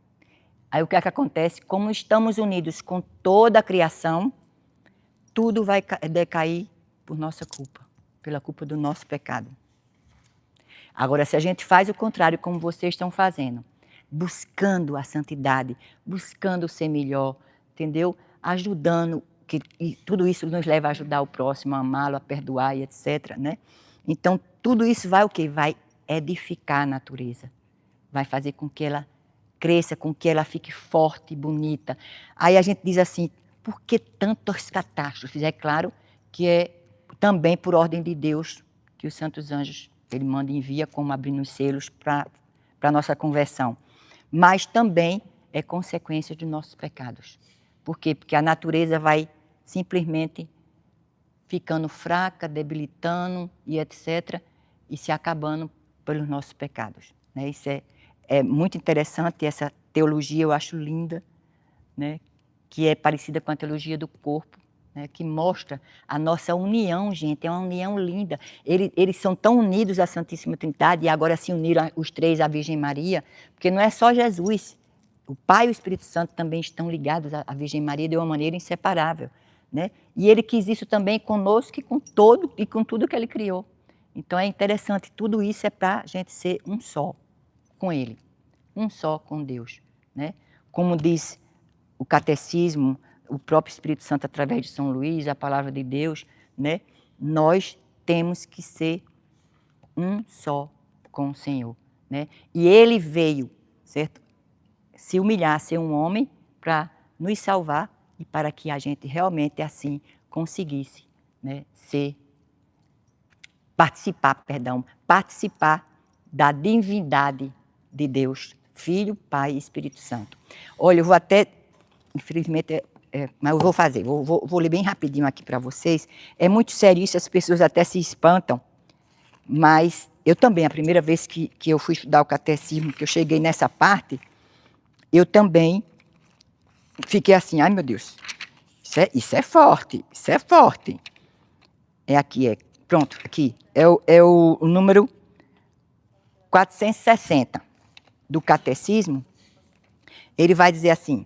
Aí o que é que acontece? Como estamos unidos com toda a criação, tudo vai decair por nossa culpa, pela culpa do nosso pecado. Agora, se a gente faz o contrário, como vocês estão fazendo, buscando a santidade, buscando ser melhor, entendeu? Ajudando, e tudo isso nos leva a ajudar o próximo, a amá-lo, a perdoar e etc. Né? Então, tudo isso vai o quê? Vai edificar a natureza, vai fazer com que ela cresça, com que ela fique forte e bonita. Aí a gente diz assim, por que tantas catástrofes? É claro que é também por ordem de Deus que os santos anjos, ele manda e envia como abrindo os selos para a nossa conversão. Mas também é consequência de nossos pecados. Por quê? Porque a natureza vai simplesmente ficando fraca, debilitando e etc. e se acabando pelos nossos pecados. Né? Isso é muito interessante, essa teologia eu acho linda, né? Que é parecida com a teologia do corpo, né, que mostra a nossa união, gente, é uma união linda. Eles são tão unidos à Santíssima Trindade e agora se uniram os três à Virgem Maria, porque não é só Jesus, o Pai e o Espírito Santo também estão ligados à Virgem Maria de uma maneira inseparável, né? E ele quis isso também conosco e com tudo que ele criou. Então é interessante, tudo isso é para a gente ser um só com ele, um só com Deus, né? Como diz o catecismo, o próprio Espírito Santo através de São Luís, a palavra de Deus, né? Nós temos que ser um só com o Senhor, né? E ele veio, certo? Se humilhar, ser um homem para nos salvar e para que a gente realmente assim conseguisse, né, participar da divindade de Deus, Filho, Pai e Espírito Santo. Olha, eu vou até, infelizmente, mas eu vou fazer, vou ler bem rapidinho aqui para vocês. É muito sério isso, as pessoas até se espantam, mas eu também, a primeira vez que eu fui estudar o catecismo, que eu cheguei nessa parte, eu também fiquei assim, ai meu Deus, isso é forte, isso é forte. É aqui, pronto, aqui, é o número 460 do catecismo. Ele vai dizer assim,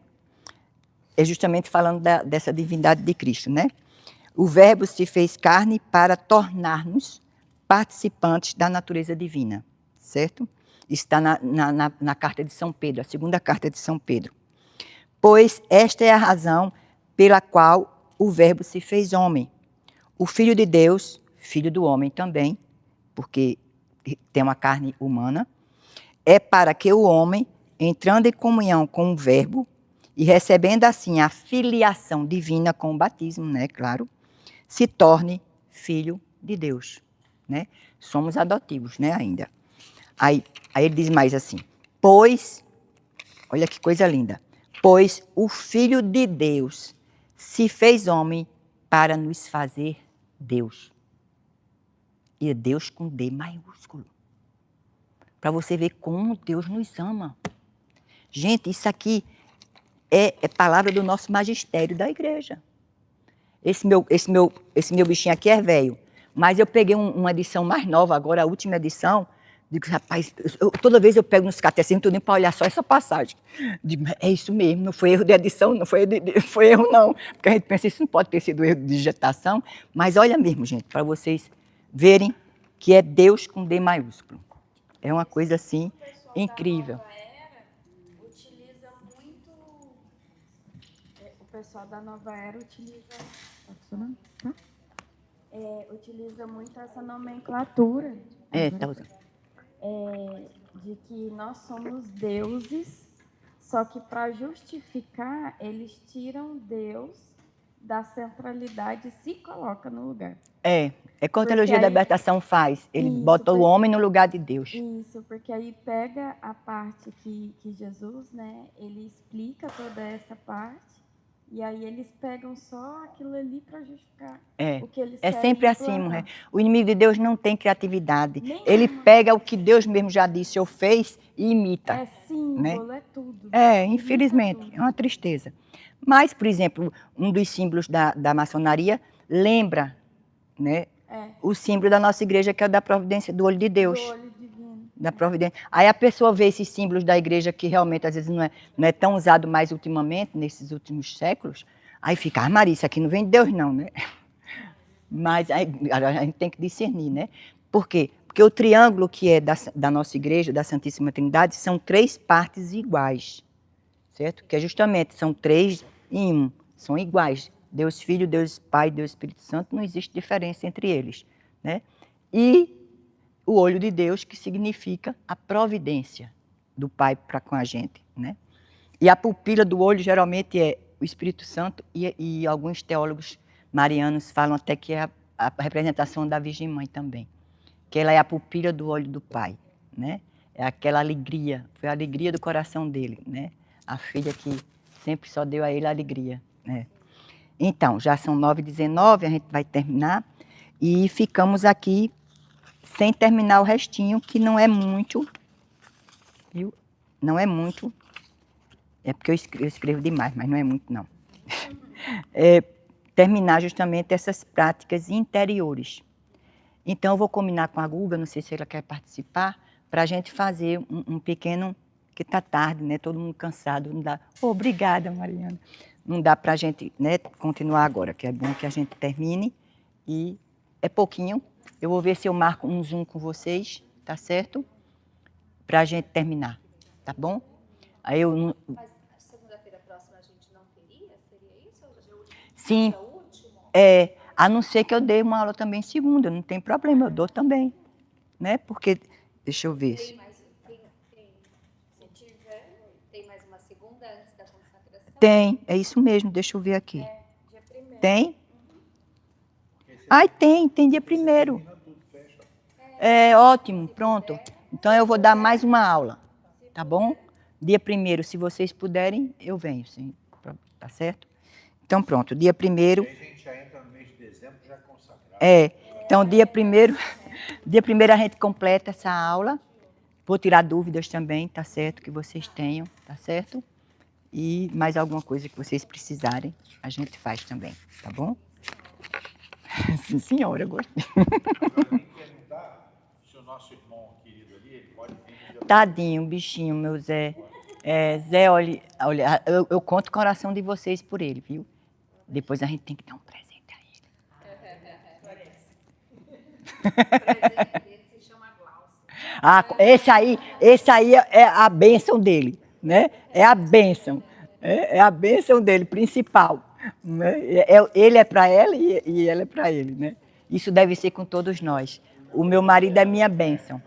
é justamente falando dessa divindade de Cristo, né? O Verbo se fez carne para tornar-nos participantes da natureza divina, certo? Está na carta de São Pedro, a segunda carta de São Pedro. Pois esta é a razão pela qual o Verbo se fez homem. O Filho de Deus, filho do homem também, porque tem uma carne humana, é para que o homem, entrando em comunhão com o Verbo e recebendo assim a filiação divina com o batismo, né, claro, se torne filho de Deus, né? Somos adotivos, né, ainda. Aí ele diz mais assim, pois, olha que coisa linda, pois o Filho de Deus se fez homem para nos fazer Deus. E é Deus com D maiúsculo. Para você ver como Deus nos ama. Gente, isso aqui é palavra do nosso magistério da igreja. Esse meu bichinho aqui é velho, mas eu peguei uma edição mais nova agora, a última edição. Digo, rapaz, toda vez eu pego nos catecismos tudinho para olhar só essa passagem. Digo, é isso mesmo, não foi erro de edição, não foi erro não. Porque a gente pensa, isso não pode ter sido erro de digitação. Mas olha mesmo, gente, para vocês verem que é Deus com D maiúsculo. É uma coisa assim incrível. O pessoal da Nova Era utiliza muito essa nomenclatura. Tá usando. De que nós somos deuses, só que para justificar, eles tiram Deus da centralidade e se coloca no lugar. É como a teologia da libertação faz. Ele bota o homem no lugar de Deus. Isso, porque aí pega a parte que Jesus, né, ele explica toda essa parte, e aí eles pegam só aquilo ali para justificar o que eles querem. É sempre assim, mulher. O inimigo de Deus não tem criatividade. Ele pega o que Deus mesmo já disse ou fez e imita. É símbolo, né? É tudo. Infelizmente, tudo. É uma tristeza. Mas, por exemplo, um dos símbolos da maçonaria lembra, né, o símbolo da nossa igreja, que é o da providência, do olho de Deus. Do olho divino. Da providência. Aí a pessoa vê esses símbolos da igreja que realmente às vezes não é tão usado mais ultimamente, nesses últimos séculos, aí fica, Maria, isso aqui não vem de Deus não, né? Mas aí, a gente tem que discernir, né? Por quê? Porque o triângulo que é da nossa igreja, da Santíssima Trindade, são 3 partes iguais, certo? Que é justamente, são 3 em 1, são iguais. Deus Filho, Deus Pai, Deus Espírito Santo, não existe diferença entre eles, né? E o olho de Deus, que significa a providência do Pai para com a gente, né? E a pupila do olho geralmente é o Espírito Santo e alguns teólogos marianos falam até que é a representação da Virgem Mãe também, que ela é a pupila do olho do Pai, né? É aquela alegria, foi a alegria do coração dele, né? A filha que sempre só deu a ele a alegria, né? Então, já são 9h19, a gente vai terminar e ficamos aqui sem terminar o restinho, que não é muito, viu? Não é muito, é porque eu escrevo demais, mas não é muito não. terminar justamente essas práticas interiores. Então, eu vou combinar com a Guga, não sei se ela quer participar, para a gente fazer um pequeno, que está tarde, né? Todo mundo cansado, não dá. Obrigada, Mariana. Não dá para a gente, né, continuar agora, que é bom que a gente termine. E é pouquinho. Eu vou ver se eu marco um Zoom com vocês, tá certo? Para a gente terminar, tá bom? Aí eu não... Mas segunda-feira próxima a gente não teria? Seria isso? Sim, É o último? a não ser que eu dê uma aula também segunda, não tem problema, eu dou também, né? Porque, deixa eu ver. Se tiver, tem mais uma segunda antes da consagração? Tem, é isso mesmo, deixa eu ver aqui. Dia 1º. Tem? Ai, tem dia 1º. É ótimo, pronto. Então eu vou dar mais uma aula, tá bom? Dia 1º, se vocês puderem, eu venho, sim, tá certo? Então pronto, dia 1º. Aí a gente já entra no mês de dezembro, já consagrado. Então dia 1º, dia 1º a gente completa essa aula. Vou tirar dúvidas também, tá certo? Que vocês tenham, tá certo? E mais alguma coisa que vocês precisarem, a gente faz também, tá bom? Sim, senhora, eu gostei. Agora, nem perguntar se o nosso irmão querido ali, ele pode vir. Tadinho, bichinho, meu Zé. Zé, olha, eu conto com a oração de vocês por ele, viu? Depois a gente tem que dar um presente a ele. O presente dele se chama Glaucio. Esse aí é a bênção dele, né? É a bênção. É a bênção dele, principal. Né? Ele é para ela e ela é para ele, né? Isso deve ser com todos nós. O meu marido é minha bênção.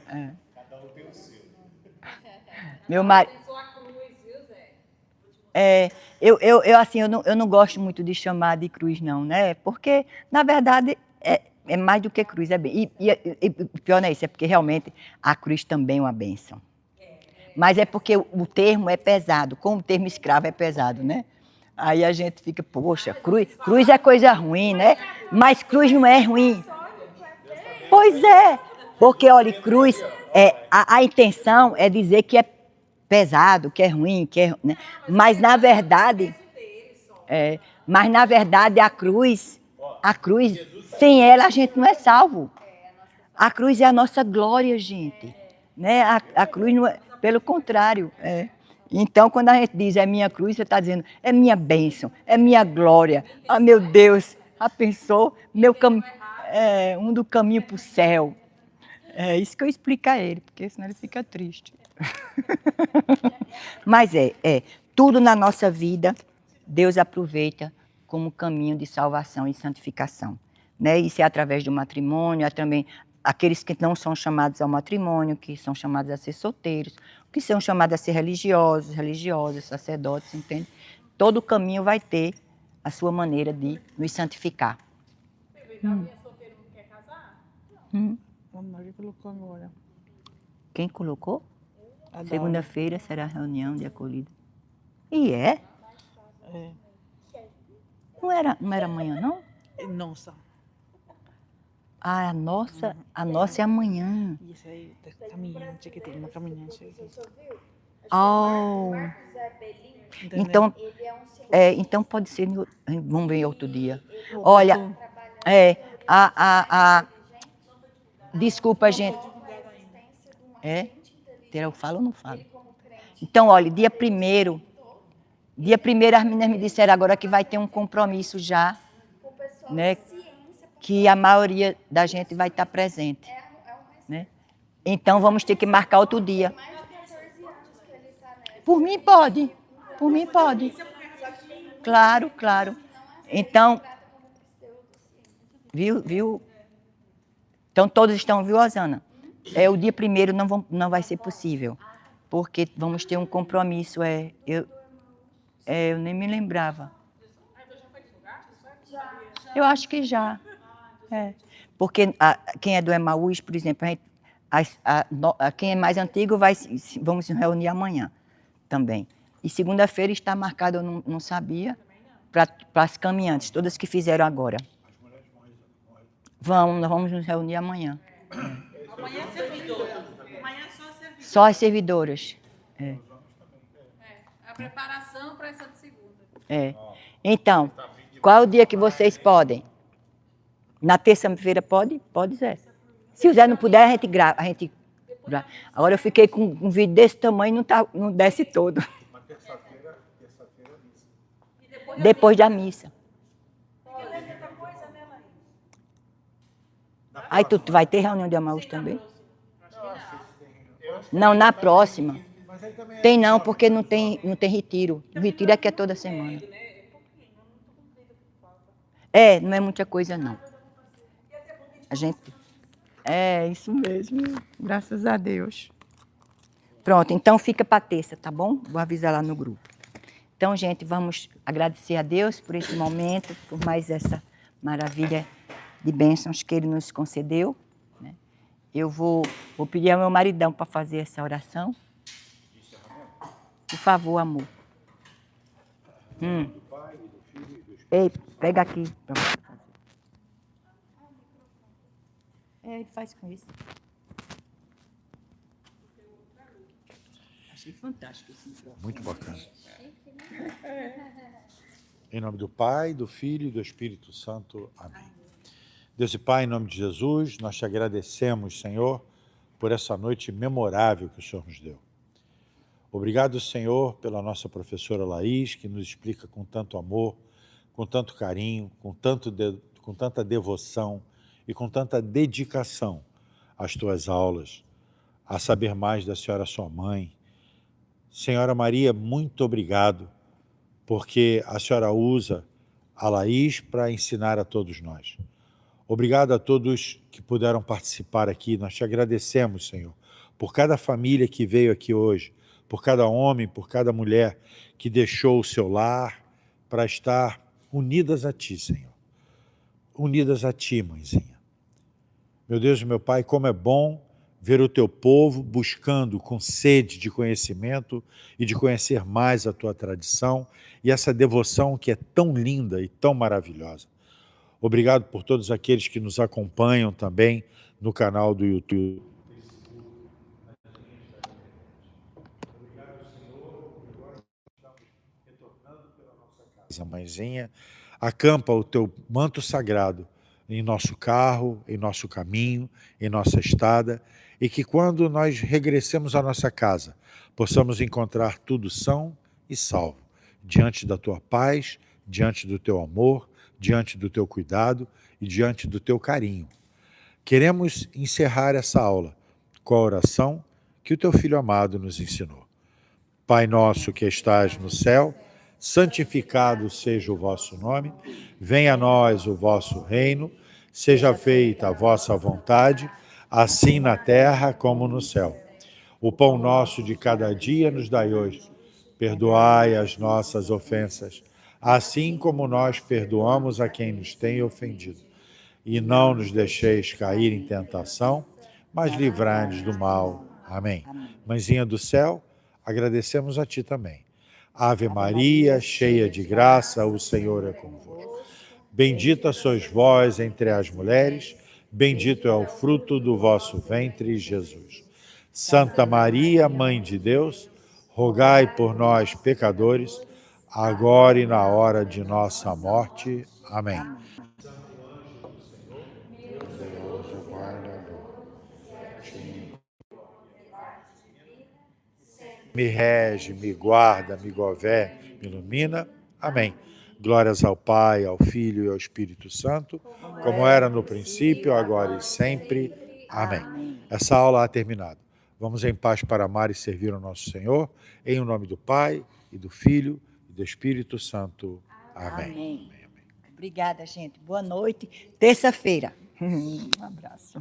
Cada um tem o seu. Meu marido... Pensou a cruz, viu, Zé? Eu não gosto muito de chamar de cruz, não, né? Porque, na verdade, é mais do que cruz, é bem. E pior não é isso, é porque realmente a cruz também é uma bênção. Mas é porque o termo é pesado, como o termo escravo é pesado, né? Aí a gente fica, poxa, cruz é coisa ruim, né? Mas cruz não é ruim. Pois é, porque, olha, cruz, a intenção é dizer que é pesado, que é ruim, né? Mas na verdade, a cruz, sem ela a gente não é salvo. A cruz é a nossa glória, gente. Né? A cruz não é, pelo contrário. Então, quando a gente diz é minha cruz, você está dizendo é minha bênção, é minha glória. Ah, meu Deus, já pensou? Um do caminho para o céu. É isso que eu explico a ele, porque senão ele fica triste. Mas tudo na nossa vida, Deus aproveita como caminho de salvação e santificação. Né? Isso é através do matrimônio, também aqueles que não são chamados ao matrimônio, que são chamados a ser solteiros, que são chamados a ser religiosos, religiosas, sacerdotes, entende? Todo caminho vai ter a sua maneira de nos santificar. Alguém é solteiro e não quer casar? A Maria colocou agora. Quem colocou? A Daura. Segunda-feira será a reunião de acolhida. E é? É. Não era amanhã, não? Nossa. Ah, a nossa é amanhã. Isso aí, tá caminhante que tem uma caminhante aqui. Oh. Entendeu? Então pode ser, vamos ver outro dia. Olha, desculpa, gente. Eu falo ou não falo? Então, olha, dia 1º as meninas me disseram agora que vai ter um compromisso já, né? Que a maioria da gente vai estar presente, né? Então vamos ter que marcar outro dia. Por mim pode. Claro. Então, viu? Então todos estão, viu, Osana? O dia 1º não vai ser possível, porque vamos ter um compromisso. Eu nem me lembrava. Eu acho que já. Porque quem é do Emaús, por exemplo, quem é mais antigo vamos se reunir amanhã também. E segunda-feira está marcado, eu não sabia, para as caminhantes, todas que fizeram agora. Nós vamos nos reunir amanhã. Amanhã é servidora. Amanhã é só servidora. Só as servidoras. A preparação para essa de segunda. Então, Qual é o dia que vocês podem? Na terça-feira pode? Pode, Zé. Se o Zé não puder, a gente grava. Agora eu fiquei com um vídeo desse tamanho e não desce todo. Mas terça-feira missa. Depois da missa. Aí tu vai ter reunião de Amaús também? Não, na próxima. Tem não, porque não tem retiro. O retiro é que é toda semana. É, não é muita coisa não. A gente... É, isso mesmo. Graças a Deus. Pronto, então fica para terça, tá bom? Vou avisar lá no grupo. Então, gente, vamos agradecer a Deus por esse momento, por mais essa maravilha de bênçãos que Ele nos concedeu. Né? Eu vou pedir ao meu maridão para fazer essa oração. Por favor, amor. Ei, pega aqui para você fazer. Ele faz com isso. Achei fantástico esse microfone. Muito bacana. Em nome do Pai, do Filho e do Espírito Santo. Amém. Deus e Pai, em nome de Jesus, nós te agradecemos, Senhor, por essa noite memorável que o Senhor nos deu. Obrigado, Senhor, pela nossa professora Laís, que nos explica com tanto amor, com tanto carinho, com tanta devoção e com tanta dedicação às tuas aulas, a saber mais da senhora sua mãe. Senhora Maria, muito obrigado, porque a senhora usa a Laís para ensinar a todos nós. Obrigado a todos que puderam participar aqui. Nós te agradecemos, Senhor, por cada família que veio aqui hoje, por cada homem, por cada mulher que deixou o seu lar para estar unidas a Ti, Senhor. Unidas a Ti, mãezinha. Meu Deus e meu Pai, como é bom ver o Teu povo buscando com sede de conhecimento e de conhecer mais a Tua tradição e essa devoção que é tão linda e tão maravilhosa. Obrigado por todos aqueles que nos acompanham também no canal do YouTube. Obrigado, Senhor. Agora estamos retornando pela nossa casa. Mãezinha, acampa o teu manto sagrado em nosso carro, em nosso caminho, em nossa estada, e que quando nós regressemos à nossa casa, possamos encontrar tudo são e salvo, diante da tua paz, diante do teu amor, diante do teu cuidado e diante do teu carinho. Queremos encerrar essa aula com a oração que o teu Filho amado nos ensinou. Pai nosso que estás no céu, santificado seja o vosso nome, venha a nós o vosso reino, seja feita a vossa vontade, assim na terra como no céu. O pão nosso de cada dia nos dai hoje. Perdoai as nossas ofensas, assim como nós perdoamos a quem nos tem ofendido. E não nos deixeis cair em tentação, mas livrai-nos do mal. Amém. Mãezinha do céu, agradecemos a Ti também. Ave Maria, cheia de graça, o Senhor é convosco. Bendita sois vós entre as mulheres, bendito é o fruto do vosso ventre, Jesus. Santa Maria, Mãe de Deus, rogai por nós, pecadores, agora e na hora de nossa morte. Amém. Me rege, me guarda, me governe, me ilumina. Amém. Glórias ao Pai, ao Filho e ao Espírito Santo, como era no princípio, agora e sempre. Amém. Essa aula ha terminado. Vamos em paz para amar e servir ao nosso Senhor, em o nome do Pai, e do Filho, e do Espírito Santo. Amém. Amém. Obrigada, gente. Boa noite. Terça-feira. Um abraço.